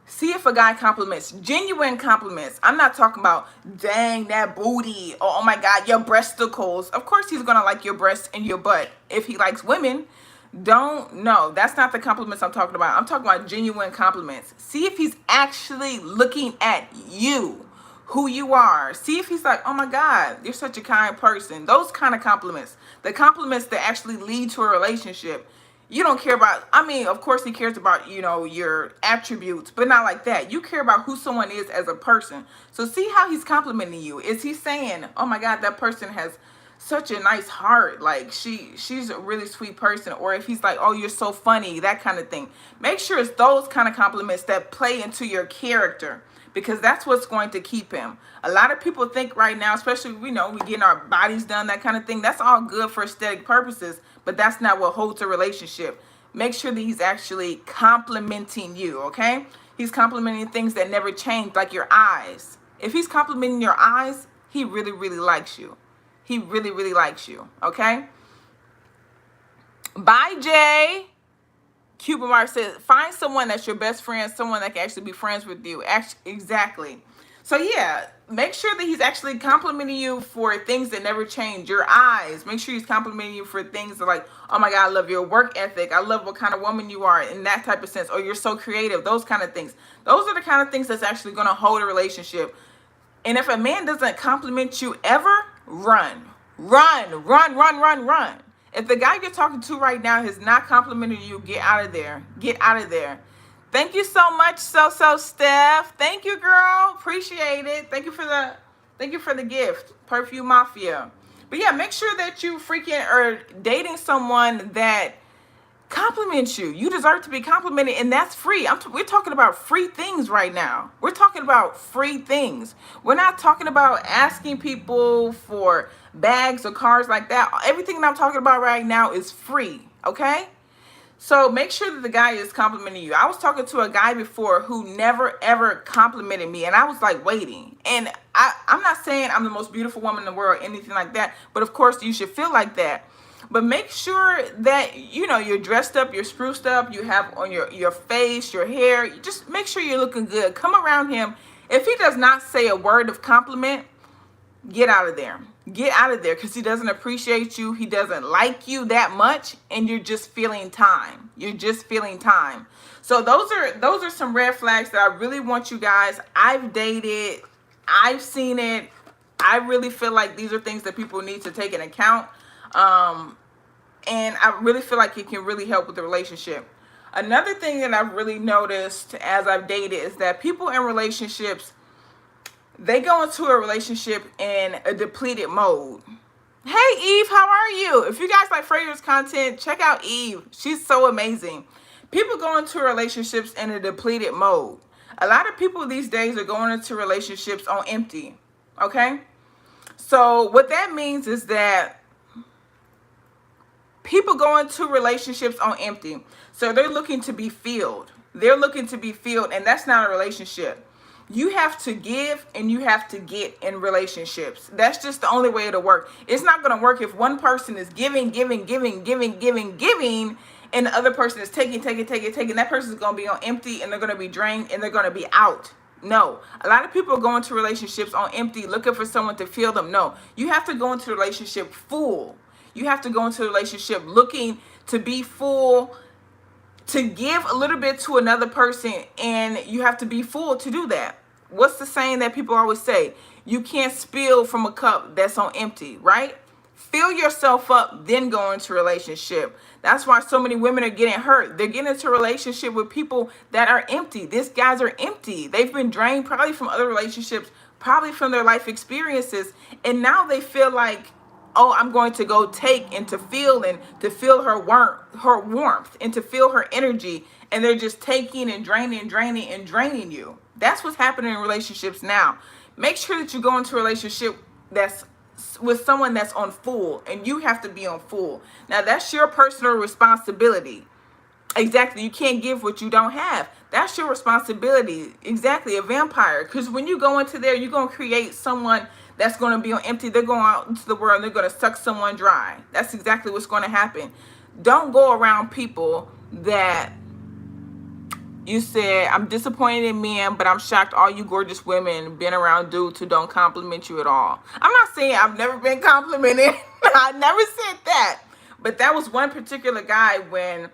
See if a guy compliments, genuine compliments. I'm not talking about, dang, that booty. Or, oh my God, your breasticles. Of course, he's going to like your breasts and your butt. If he likes women, no, that's not the compliments I'm talking about. I'm talking about genuine compliments. See if he's actually looking at you, who you are. See if he's like, oh my God, you're such a kind person. Those kind of compliments. The compliments that actually lead to a relationship. You don't care about, I mean, of course he cares about, your attributes, but not like that. You care about who someone is as a person. So see how he's complimenting you. Is he saying, oh my God, that person has such a nice heart. Like she's a really sweet person. Or if he's like, oh, you're so funny, that kind of thing. Make sure it's those kind of compliments that play into your character, because that's what's going to keep him. A lot of people think right now, especially, we getting our bodies done, that kind of thing. That's all good for aesthetic purposes, but that's not what holds a relationship. Make sure that he's actually complimenting you, okay? He's complimenting things that never change, like your eyes. If he's complimenting your eyes, he really, really likes you. He really, really likes you, okay? Bye, Jay. Cuban Mark says, find someone that's your best friend, someone that can actually be friends with you. Exactly. So yeah, make sure that he's actually complimenting you for things that never change. Your eyes. Make sure he's complimenting you for things that like, oh my God, I love your work ethic. I love what kind of woman you are in that type of sense. Or you're so creative. Those kind of things. Those are the kind of things that's actually going to hold a relationship. And if a man doesn't compliment you ever, run. Run, run, run, run, run. If the guy you're talking to right now is not complimenting you, get out of there. Get out of there. Thank you so much, so Steph. Thank you, girl. Appreciate it. Thank you for the gift, Perfume Mafia. But yeah, make sure that you freaking are dating someone that compliments you. You deserve to be complimented, and that's free. We're talking about free things right now. We're talking about free things. We're not talking about asking people for bags or cars like that. Everything that I'm talking about right now is free, okay? So make sure that the guy is complimenting you. I was talking to a guy before who never, ever complimented me, and I was like waiting. And I'm not saying I'm the most beautiful woman in the world or anything like that, but of course you should feel like that. But make sure that, you're dressed up, you're spruced up, you have on your face, your hair. Just make sure you're looking good. Come around him. If he does not say a word of compliment, get out of there. Get out of there, because he doesn't appreciate you. He doesn't like you that much, and you're just feeling time. You're just feeling time. So those are some red flags that I really want you guys. I've dated. I've seen it. I really feel like these are things that people need to take into account. And I really feel like it can really help with the relationship. Another thing that I've really noticed as I've dated is that people in relationships, they go into a relationship in a depleted mode. Hey Eve, how are you? If you guys like fragrance content, check out Eve. She's so amazing. People go into relationships in a depleted mode. A lot of people these days are going into relationships on empty. Okay? So what that means is that people go into relationships on empty. So they're looking to be filled. They're looking to be filled, and that's not a relationship. You have to give and you have to get in relationships. That's just the only way it'll work. It's not going to work if one person is giving, and the other person is taking. That person is going to be on empty, and they're going to be drained, and they're going to be out. No. A lot of people go into relationships on empty, looking for someone to fill them. No. You have to go into a relationship full. You have to go into a relationship looking to be full, to give a little bit to another person, and you have to be full to do that. What's the saying that people always say? You can't spill from a cup that's on empty, right? Fill yourself up, then go into a relationship. That's why so many women are getting hurt. They're getting into a relationship with people that are empty. These guys are empty. They've been drained probably from other relationships, probably from their life experiences, and now they feel like, oh, I'm going to go take and to feel her warmth and to feel her energy, and they're just taking and draining you. That's what's happening in relationships now. Make sure that you go into a relationship that's with someone that's on full, and you have to be on full. Now that's your personal responsibility. Exactly. You can't give what you don't have. That's your responsibility. Exactly. A vampire. Because when you go into there, you're going to create someone that's going to be on empty. They're going out into the world and they're going to suck someone dry. That's exactly what's going to happen. Don't go around people that you said, I'm disappointed in men, but I'm shocked all you gorgeous women been around dudes who don't compliment you at all. I'm not saying I've never been complimented. I never said that. But that was one particular guy when,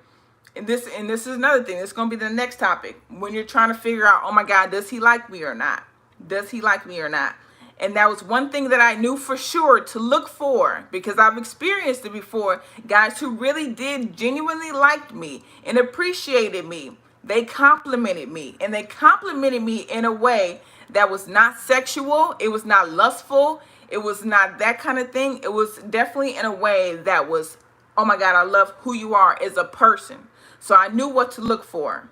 and this is another thing. It's going to be the next topic. When you're trying to figure out, oh my God, does he like me or not? Does he like me or not? And that was one thing that I knew for sure to look for, because I've experienced it before. Guys who really did genuinely like me and appreciated me. They complimented me, and they complimented me in a way that was not sexual. It was not lustful. It was not that kind of thing. It was definitely in a way that was, oh my God, I love who you are as a person. So I knew what to look for.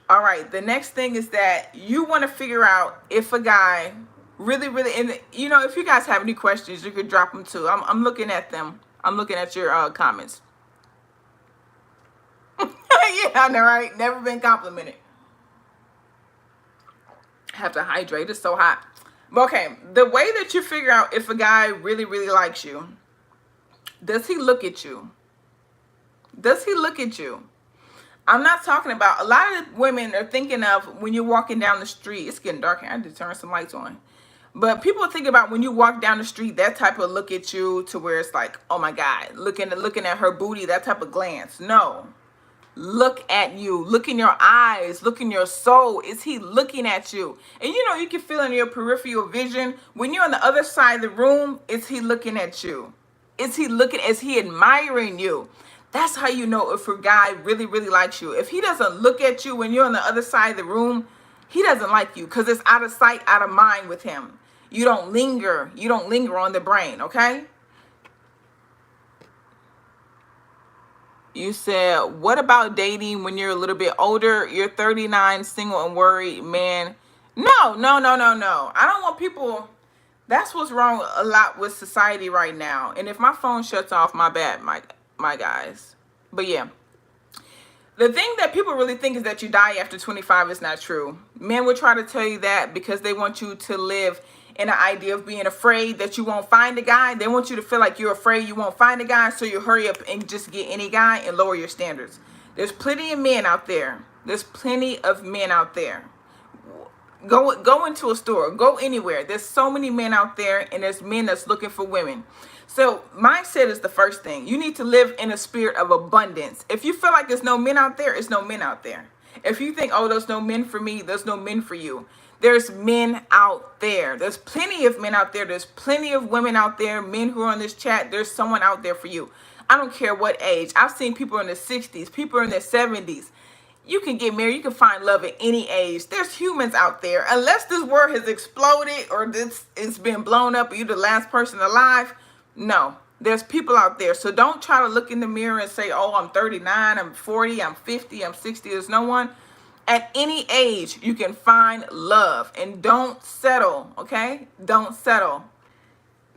All right. The next thing is that you want to figure out if a guy really, and you know, if you guys have any questions, you could drop them too. I'm looking at them. I'm looking at your comments. Yeah, I know, right? Never been complimented. Have to hydrate. It's so hot. Okay, the way that you figure out if a guy really, likes you, does he look at you? Does he look at you? I'm not talking about, a lot of women are thinking of when you're walking down the street. It's getting dark. I had to turn some lights on. But people think about when you walk down the street, that type of look at you, to where it's like, oh my God, looking at her booty, that type of glance. No. Look at you. Look in your eyes. Look in your soul. Is he looking at you? And you know, you can feel in your peripheral vision, when you're on the other side of the room, is he looking at you? Is he admiring you? That's how you know if a guy really, likes you. If he doesn't look at you when you're on the other side of the room, he doesn't like you, because it's out of sight, out of mind with him. You don't linger. You don't linger on the brain, okay? You said, what about dating when you're a little bit older? You're 39, single and worried, man. No. I don't want people. That's what's wrong a lot with society right now. And if my phone shuts off, my bad, my guys. But yeah. The thing that people really think is that you die after 25 is not true. Men will try to tell you that because they want you to live in an idea of being afraid that you won't find a guy. They want you to feel like you're afraid you won't find a guy, so you hurry up and just get any guy and lower your standards. There's plenty of men out there. There's plenty of men out there. Go into a store. Go anywhere. There's so many men out there, and there's men that's looking for women. So mindset is the first thing. You need to live in a spirit of abundance. If you feel like there's no men out there, it's no men out there. If you think, oh, there's no men for me, there's no men for you. There's men out there. There's plenty of men out there. There's plenty of women out there, men who are on this chat. There's someone out there for you. I don't care what age. I've seen people in their 60s, people in their 70s. You can get married. You can find love at any age. There's humans out there. Unless this world has exploded or it's been blown up or you're the last person alive, no. There's people out there. So don't try to look in the mirror and say, oh, I'm 39, I'm 40, I'm 50, I'm 60. There's no one. At any age, you can find love. And don't settle, okay? Don't settle.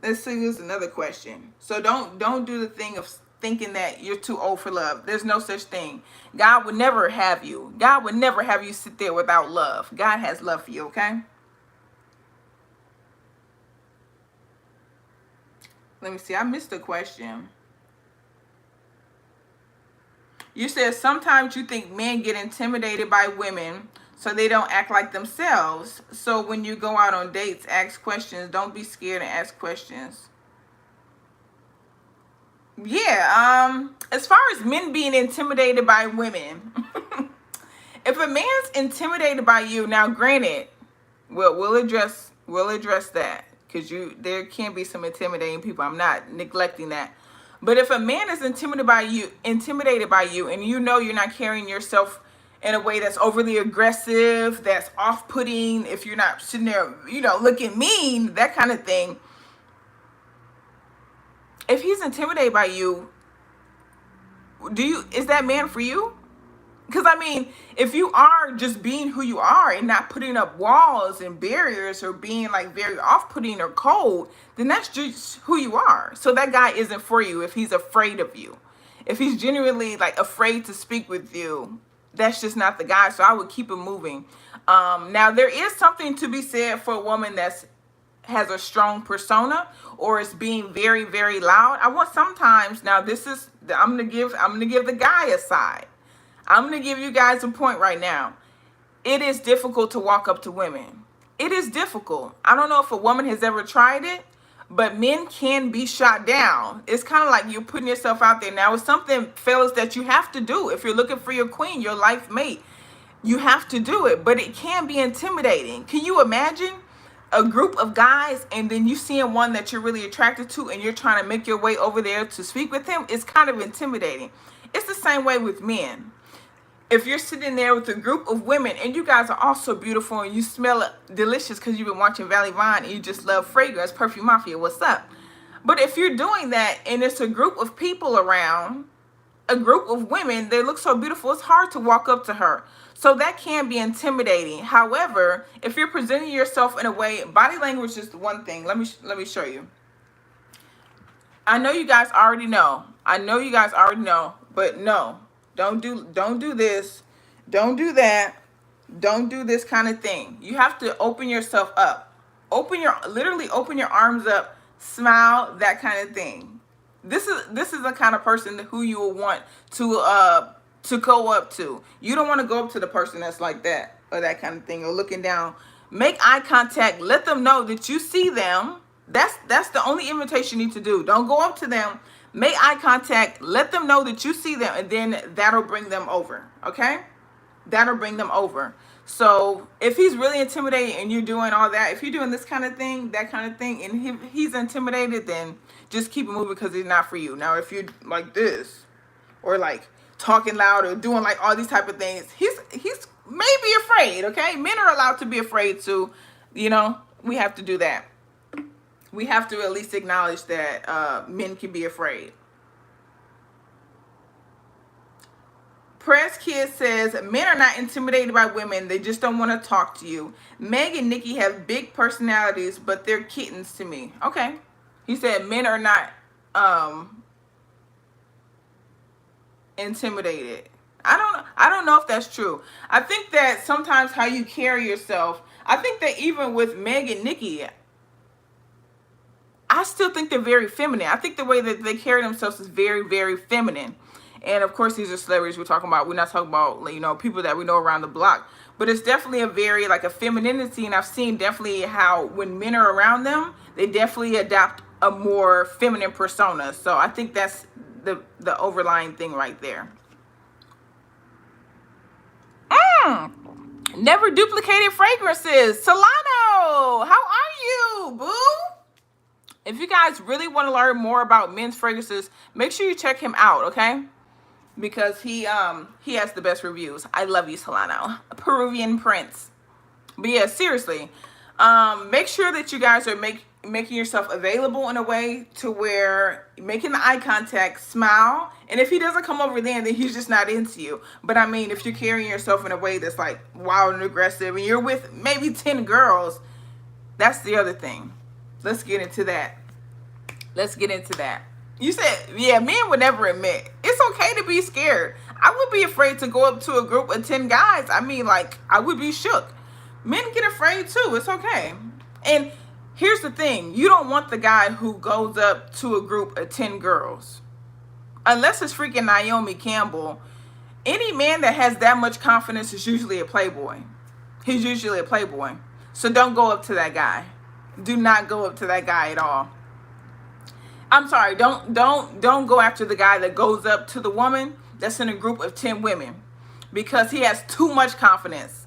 Let's see, here's another question. So don't do the thing of thinking that you're too old for love. There's no such thing. God would never have you. God would never have you sit there without love. God has love for you, okay? Let me see. I missed the question. You said sometimes you think men get intimidated by women, so they don't act like themselves. So when you go out on dates, ask questions. Don't be scared and ask questions. Yeah, as far as men being intimidated by women, if a man's intimidated by you, now granted, we'll address that, because there can be some intimidating people. I'm not neglecting that. But if a man is intimidated by you, and you know you're not carrying yourself in a way that's overly aggressive, that's off-putting, if you're not sitting there, looking mean, that kind of thing. If he's intimidated by you, is that man for you? Because, I mean, if you are just being who you are and not putting up walls and barriers or being like very off-putting or cold, then that's just who you are. So that guy isn't for you if he's afraid of you. If he's genuinely like afraid to speak with you, that's just not the guy. So I would keep him moving. Now, there is something to be said for a woman that has a strong persona or is being very, very loud. I want sometimes, now this is, I'm gonna give the guy a side. I'm going to give you guys a point right now. It is difficult to walk up to women. It is difficult. I don't know if a woman has ever tried it, but men can be shot down. It's kind of like you're putting yourself out there. Now, it's something, fellas, that you have to do. If you're looking for your queen, your life mate, you have to do it. But it can be intimidating. Can you imagine a group of guys and then you seeing one that you're really attracted to and you're trying to make your way over there to speak with him? It's kind of intimidating. It's the same way with men. If you're sitting there with a group of women and you guys are all so beautiful and you smell delicious because you've been watching Vallivon and you just love fragrance, Perfume Mafia, what's up? But if you're doing that and it's a group of people around, a group of women, they look so beautiful, it's hard to walk up to her. So that can be intimidating. However, if you're presenting yourself in a way, body language is the one thing. Let me show you. I know you guys already know. But no. Don't do this. Don't do that. Don't do this kind of thing. You have to open yourself up. Literally open your arms up, smile, that kind of thing. This is the kind of person who you will want to go up to. You don't want to go up to the person that's like that or that kind of thing or looking down. Make eye contact. Let them know that you see them. That's the only invitation you need to do. Don't go up to them. Make eye contact, let them know that you see them, and then that'll bring them over, okay? That'll bring them over. So if he's really intimidated and you're doing all that, if you're doing this kind of thing, that kind of thing, and he's intimidated, then just keep it moving because he's not for you. Now, if you're like this or like talking loud or doing like all these type of things, he's maybe afraid, okay? Men are allowed to be afraid too. We have to do that. We have to at least acknowledge that men can be afraid. Press Kid says, men are not intimidated by women. They just don't want to talk to you. Meg and Nikki have big personalities, but they're kittens to me. Okay. He said men are not intimidated. I don't know if that's true. I think that sometimes how you carry yourself, I think that even with Meg and Nikki, I still think they're very feminine. I think the way that they carry themselves is very, very feminine. And of course, these are celebrities we're talking about. We're not talking about, people that we know around the block. But it's definitely a femininity. And I've seen definitely how when men are around them, they definitely adopt a more feminine persona. So I think that's the overlying thing right there. Never duplicated fragrances. Solano, how are you, boo? If you guys really want to learn more about men's fragrances, make sure you check him out, okay? Because he has the best reviews. I love you, Solano. Peruvian Prince. But yeah, seriously, make sure that you guys are making yourself available in a way to where making the eye contact, smile, and if he doesn't come over then he's just not into you. But I mean, if you're carrying yourself in a way that's like wild and aggressive and you're with maybe 10 girls, that's the other thing. Let's get into that. You said, yeah, men would never admit. It's okay to be scared. I would be afraid to go up to a group of 10 guys. I mean, like, I would be shook. Men get afraid too. It's okay. And here's the thing. You don't want the guy who goes up to a group of 10 girls. Unless it's freaking Naomi Campbell. Any man that has that much confidence is usually a playboy. He's usually a playboy. So don't go up to that guy. Do not go up to that guy at all. I'm sorry, don't go after the guy that goes up to the woman that's in a group of 10 women, because he has too much confidence.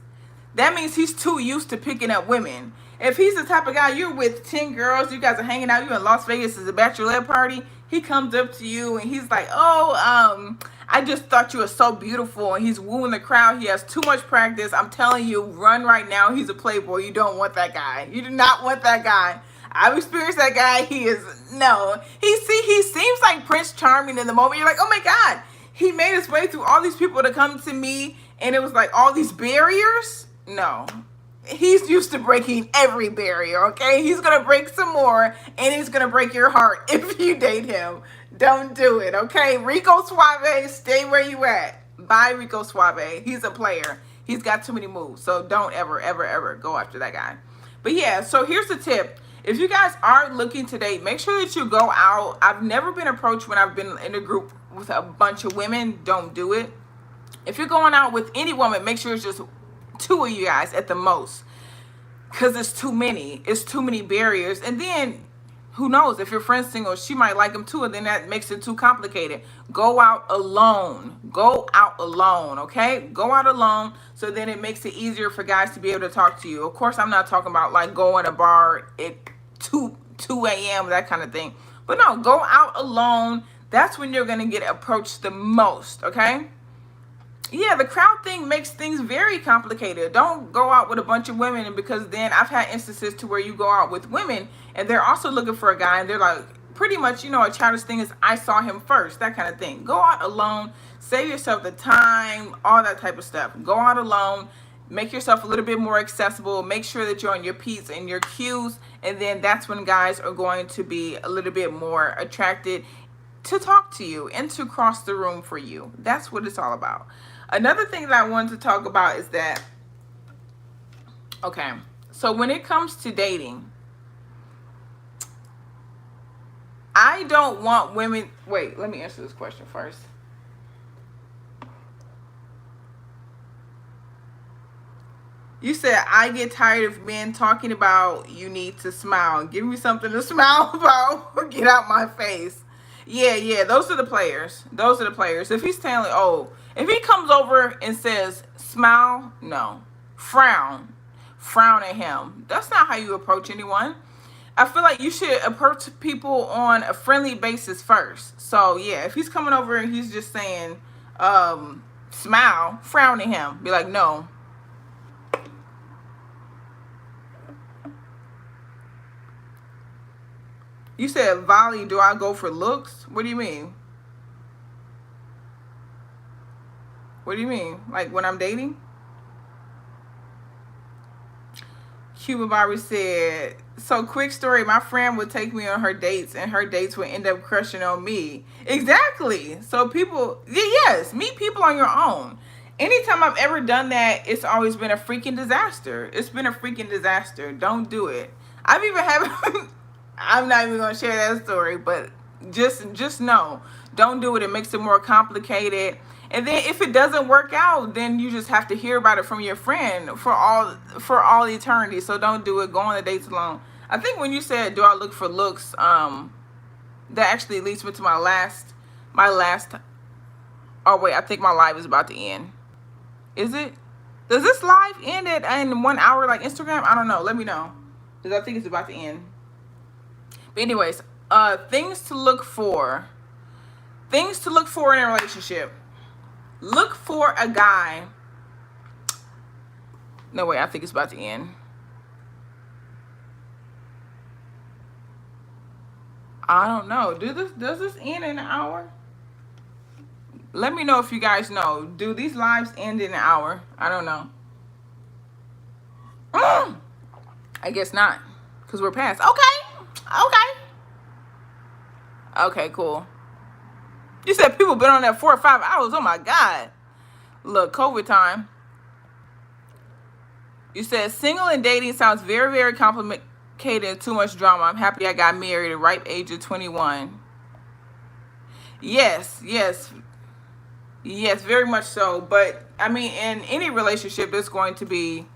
That means he's too used to picking up women. If he's the type of guy, you're with 10 girls, you guys are hanging out, you're in Las Vegas as a bachelorette party, he comes up to you and he's like, oh, I just thought you were so beautiful, and he's wooing the crowd. He has too much practice. I'm telling you, run right now. He's a playboy. You don't want that guy. You do not want that guy. I've experienced that guy. He seems like Prince Charming in the moment. You're like, oh my God, he made his way through all these people to come to me, and it was like all these barriers. No, he's used to breaking every barrier, okay? He's going to break some more, and he's going to break your heart if you date him. Don't do it, okay? Rico Suave, stay where you at. Bye, Rico Suave. He's a player. He's got too many moves, so don't ever, ever, ever go after that guy. But yeah, so here's the tip. If you guys are looking to date, make sure that you go out. I've never been approached when I've been in a group with a bunch of women. Don't do it. If you're going out with any woman, make sure it's just 2 of you guys at the most, because it's too many. It's too many barriers. And then who knows, if your friend's single, she might like him too, and then that makes it too complicated. Go out alone. Okay? Go out alone, so then it makes it easier for guys to be able to talk to you. Of course, I'm not talking about like going to a bar at 2 a.m., that kind of thing. But no, go out alone. That's when you're going to get approached the most, okay? Yeah, the crowd thing makes things very complicated. Don't go out with a bunch of women, because then I've had instances to where you go out with women and they're also looking for a guy, and they're like, pretty much, a childish thing is, I saw him first, that kind of thing. Go out alone, save yourself the time, all that type of stuff. Go out alone, make yourself a little bit more accessible, make sure that you're on your P's and your Q's, and then that's when guys are going to be a little bit more attracted to talk to you and to cross the room for you. That's what it's all about. Another thing that I wanted to talk about is that, okay, so when it comes to dating, I don't want women, wait, let me answer this question first. You said, I get tired of men talking about you need to smile. Give me something to smile about. Get out my face. Yeah, those are the players. If he's telling, if he comes over and says, smile, no. Frown at him. That's not how you approach anyone. I feel like you should approach people on a friendly basis first. So yeah, if he's coming over and he's just saying, smile, frown at him. Be like, no. You said, Volley, do I go for looks? What do you mean? What do you mean? Like when I'm dating? Cuba Barbie said, so quick story, my friend would take me on her dates, and her dates would end up crushing on me. Exactly. So people, yes, meet people on your own. Anytime I've ever done that, it's always been a freaking disaster. It's been a freaking disaster. Don't do it. I've even had, I'm not even going to share that story, but just know, don't do it. It makes it more complicated. And then if it doesn't work out, then you just have to hear about it from your friend for all eternity. So don't do it. Go on the dates alone. I think when you said, do I look for looks, that actually leads me to my last, oh wait, I think my live is about to end. Is it? Does this live end at in 1 hour like Instagram? I don't know. Let me know, because I think it's about to end. But anyways, things to look for. Things to look for in a relationship. Look for a guy. No way, I think it's about to end. I don't know. Does this end in an hour? Let me know if you guys know. Do these lives end in an hour? I don't know. I guess not, because we're past. Okay, cool. You said people been on that 4 or 5 hours. Oh my God. Look, COVID time. You said single and dating sounds very, very complicated and too much drama. I'm happy I got married at the ripe age of 21. Yes, very much so. But I mean, in any relationship, there's going to be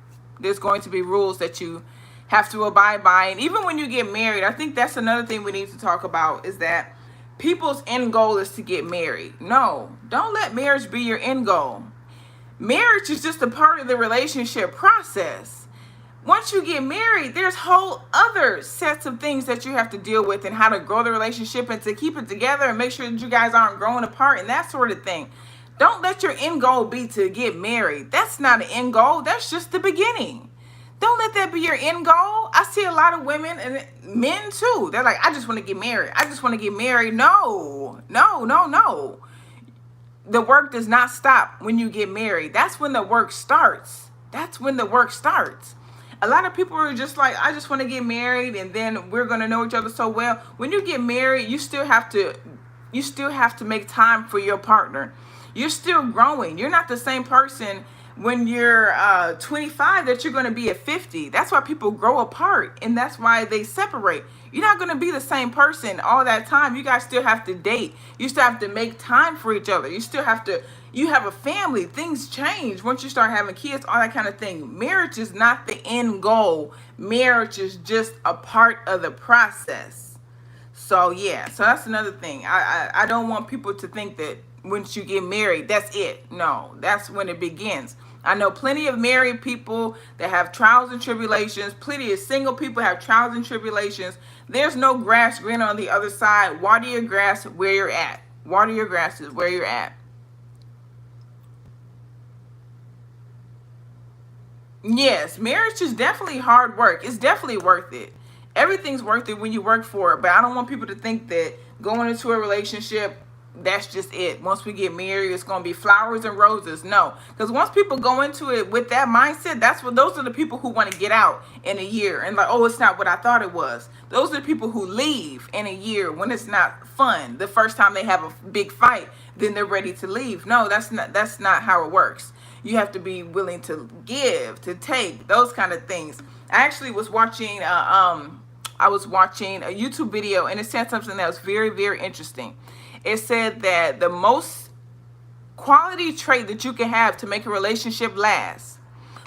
rules that you have to abide by. And even when you get married, I think that's another thing we need to talk about, is that people's end goal is to get married. No, don't let marriage be your end goal. Marriage is just a part of the relationship process. Once you get married, there's whole other sets of things that you have to deal with, and how to grow the relationship and to keep it together and make sure that you guys aren't growing apart and that sort of thing. Don't let your end goal be to get married. That's not an end goal. That's just the beginning. Don't let that be your end goal. I see a lot of women and men too. They're like, I just want to get married. I just want to get married. No. The work does not stop when you get married. That's when the work starts. A lot of people are just like, I just want to get married and then we're going to know each other so well. When you get married, you still have to make time for your partner. You're still growing. You're not the same person when you're 25 that you're going to be at 50. That's why people grow apart, and that's why they separate. You're not going to be the same person all that time. You guys still have to date. You still have to make time for each other. You have a family. Things change once you start having kids, all that kind of thing. Marriage is not the end goal. Marriage is just a part of the process. So yeah, so that's another thing. I don't want people to think that once you get married, that's it. No, that's when it begins. I know plenty of married people that have trials and tribulations. Plenty of single people have trials and tribulations. There's no grass green on the other side. Water your grass where you're at. Water your grass is where you're at. Yes, marriage is definitely hard work. It's definitely worth it. Everything's worth it when you work for it. But I don't want people to think that going into a relationship, that's just it. Once we get married, it's going to be flowers and roses. No, because once people go into it with that mindset, those are the people who want to get out in a year and like, oh, it's not what I thought it was. Those are the people who leave in a year when it's not fun. The first time they have a big fight, then they're ready to leave. No, that's not how it works. You have to be willing to give, to take, those kind of things. I actually was watching a YouTube video, and it said something that was very, very interesting. It said that the most quality trait that you can have to make a relationship last,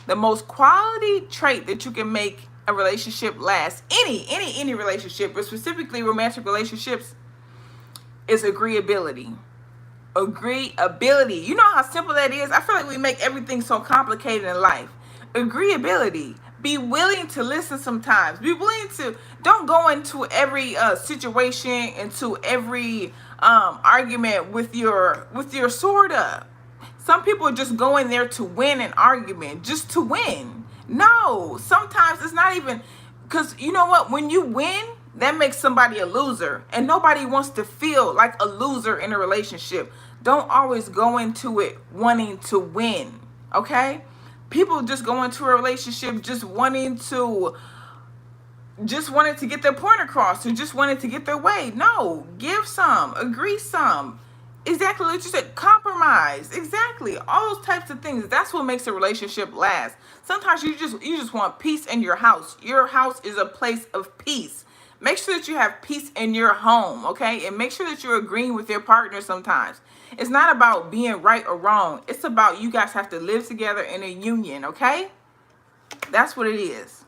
the most quality trait that you can make a relationship last, any relationship, but specifically romantic relationships, is agreeability. Agreeability. You know how simple that is? I feel like we make everything so complicated in life. Agreeability. Be willing to listen sometimes. Be willing to, don't go into every situation, into every argument with your sword up. Some people just go in there to win an argument, just to win. No, sometimes it's not even, because you know what? When you win, that makes somebody a loser, and nobody wants to feel like a loser in a relationship. Don't always go into it wanting to win, okay? People just go into a relationship just wanting to get their point across, or just wanting to get their way. No, give some, agree some. Exactly what you said, compromise. Exactly, all those types of things. That's what makes a relationship last. Sometimes you just want peace in your house. Your house is a place of peace. Make sure that you have peace in your home, okay? And make sure that you're agreeing with your partner sometimes. It's not about being right or wrong. It's about you guys have to live together in a union, okay? That's what it is.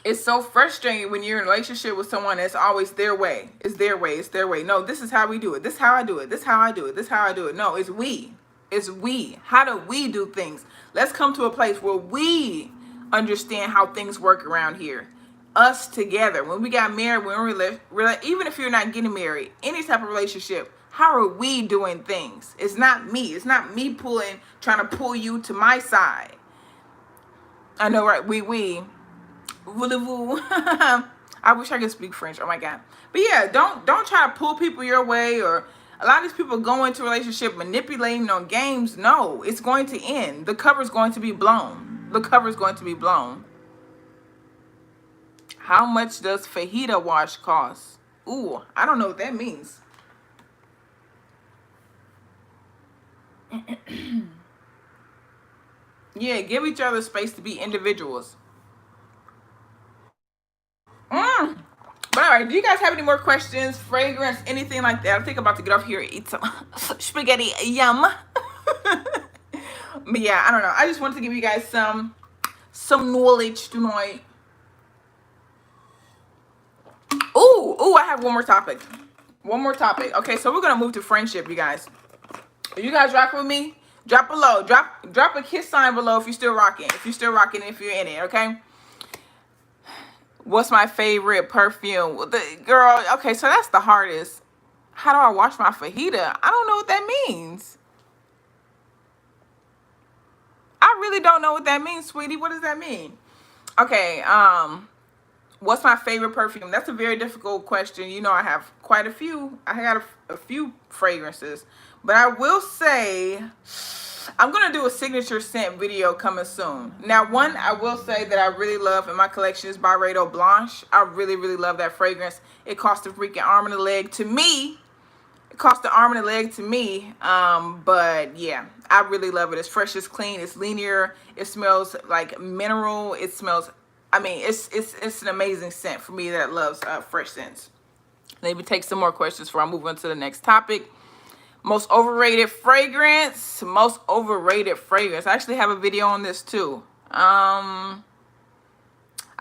It's so frustrating when you're in a relationship with someone that's always their way. It's their way. It's their way. No, this is how we do it. This is how I do it. This is how I do it. This is how I do it. No, it's we. It's we. How do we do things? Let's come to a place where we understand how things work around here. Us together. When we got married, when even if you're not getting married, any type of relationship, how are we doing things? It's not me. It's not me trying to pull you to my side. I know, right? Voulez-vous? I wish I could speak French. Oh my God. But yeah, don't try to pull people your way, or a lot of these people go into a relationship manipulating on games. No, it's going to end. The cover's going to be blown. The cover's going to be blown. How much does fajita wash cost? Ooh, I don't know what that means. Yeah, give each other space to be individuals. But all right, do you guys have any more questions, fragrance, anything like that? I think I'm about to get off here and eat some spaghetti. Yum. But yeah, I don't know. I just wanted to give you guys some knowledge tonight. Ooh, I have one more topic. Okay, so we're gonna move to friendship, you guys. Are you guys rocking with me? Drop below. Drop a kiss sign below if you're still rocking. If you're still rocking, if you're in it, okay? What's my favorite perfume? Girl, okay, so that's the hardest. How do I wash my fajita? I don't know what that means. I really don't know what that means, sweetie. What does that mean? Okay, what's my favorite perfume? That's a very difficult question. You know, I have quite a few. I got a few fragrances. But I will say, I'm going to do a signature scent video coming soon. Now, one I will say that I really love in my collection is Byredo Blanche. I really, really love that fragrance. It cost a freaking arm and a leg to me. But yeah, I really love it. It's fresh, it's clean, it's linear. It smells like mineral. It smells, I mean, it's an amazing scent for me that loves fresh scents. Let me take some more questions before I move on to the next topic. Most overrated fragrance. I actually have a video on this too. I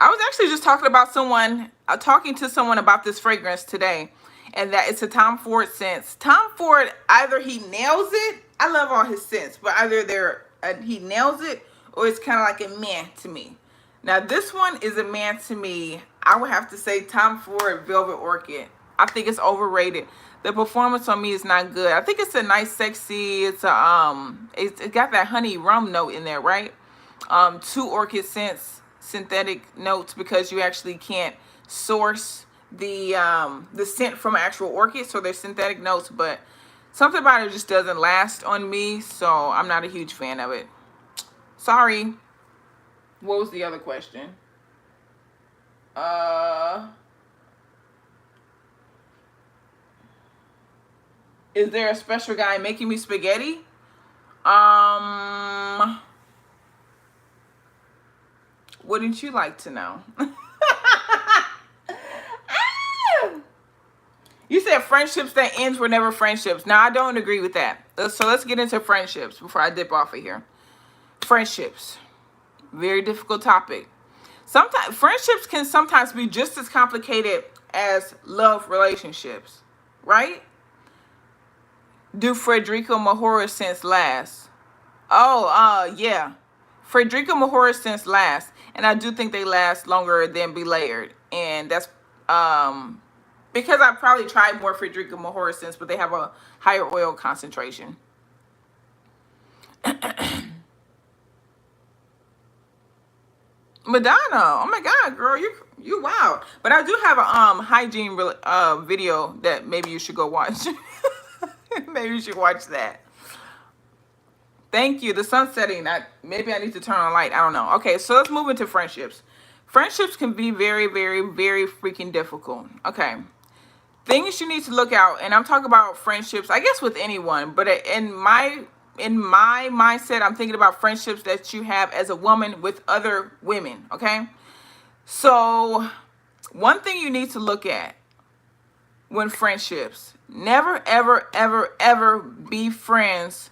was actually just talking to someone about this fragrance today, and that it's a Tom Ford scent. Tom Ford, either he nails it. I love all his scents, but either he nails it, or it's kind of like a meh to me. Now this one is a man to me. I would have to say Tom Ford Velvet Orchid. I think it's overrated. The performance on me is not good. I think it's a nice, sexy. It's it got that honey rum note in there, right? 2 orchid scents, synthetic notes, because you actually can't source the scent from actual orchid, so they're synthetic notes. But something about it just doesn't last on me, so I'm not a huge fan of it. Sorry. What was the other question? Is there a special guy making me spaghetti? Wouldn't you like to know? You said friendships that ends were never friendships. Now, I don't agree with that. So let's get into friendships before I dip off of here. Friendships. Very difficult topic. Sometimes friendships can sometimes be just as complicated as love relationships, right? Do Frederica Mahora scents last? Yeah. Frederica Mahora scents last. And I do think they last longer than Be Layered. And that's because I probably tried more Frederica Mahora scents, but they have a higher oil concentration. Madonna, oh my God, girl, you wow. But I do have a hygiene video that maybe you should go watch. Maybe you should watch that. Thank you. The sun's setting. Maybe I need to turn on a light. I don't know. Okay, so let's move into friendships. Friendships can be very, very, very freaking difficult. Okay. Things you need to look out, and I'm talking about friendships, I guess with anyone, but in my mindset, I'm thinking about friendships that you have as a woman with other women, okay? So one thing you need to look at when friendships, never, ever, ever, ever be friends.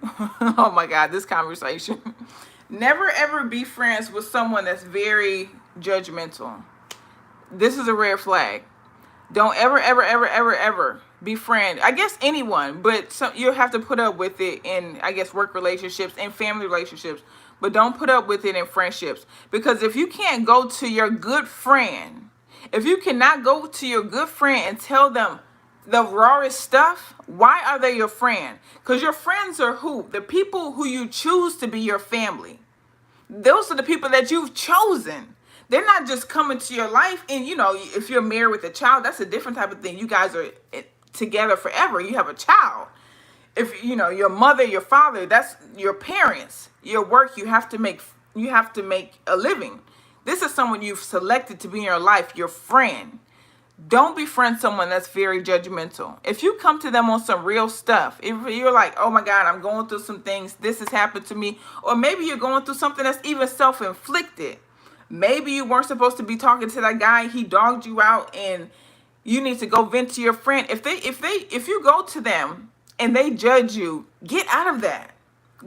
Oh my God, this conversation. Never, ever be friends with someone that's very judgmental. This is a red flag. Don't ever, ever, ever, ever, ever befriend, I guess anyone, but some, you'll have to put up with it in, I guess, work relationships and family relationships, but don't put up with it in friendships. Because if you can't go to your good friend, if you cannot go to your good friend and tell them the rawest stuff, why are they your friend? Because your friends are who? The people who you choose to be your family. Those are the people that you've chosen. They're not just coming to your life. And, you know, if you're married with a child, that's a different type of thing. You guys are together forever. You have a child. If, you know, your mother, your father, that's your parents. Your work, you have to make a living. This is someone you've selected to be in your life, your friend. Don't befriend someone that's very judgmental. If you come to them on some real stuff, if you're like, oh my God, I'm going through some things, this has happened to me, or maybe you're going through something that's even self-inflicted. Maybe you weren't supposed to be talking to that guy, he dogged you out, and you need to go vent to your friend. If you go to them and they judge you, get out of that.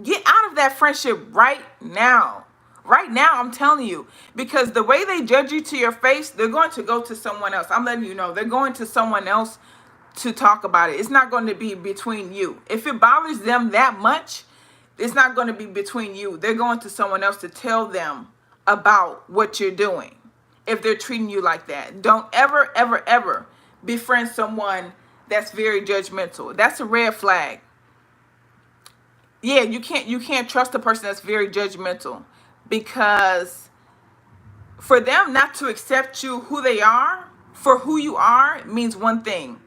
Get out of that friendship right now. Right now, I'm telling you, because the way they judge you to your face, they're going to go to someone else. I'm letting you know, they're going to someone else to talk about it. It's not going to be between you. If it bothers them that much, it's not going to be between you. They're going to someone else to tell them about what you're doing if they're treating you like that. Don't ever, ever, ever befriend someone that's very judgmental. That's a red flag. Yeah, you can't trust a person that's very judgmental, because for them not to accept you who they are, for who you are, means one thing.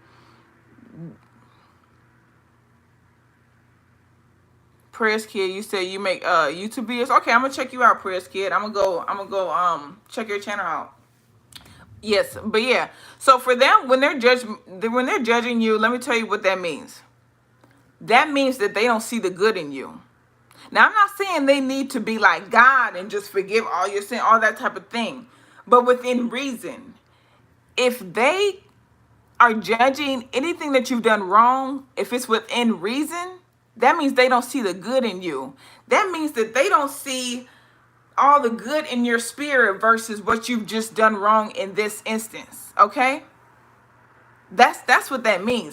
Prayers Kid, you said you make YouTube videos. Okay, I'm gonna check you out, Prayers Kid. I'm gonna go check your channel out. Yes, but yeah. So for them, when they're judging you, let me tell you what that means. That means that they don't see the good in you. Now, I'm not saying they need to be like God and just forgive all your sin, all that type of thing, but within reason. If they are judging anything that you've done wrong, if it's within reason, that means they don't see the good in you. That means that they don't see all the good in your spirit versus what you've just done wrong in this instance. Okay? That's what that means.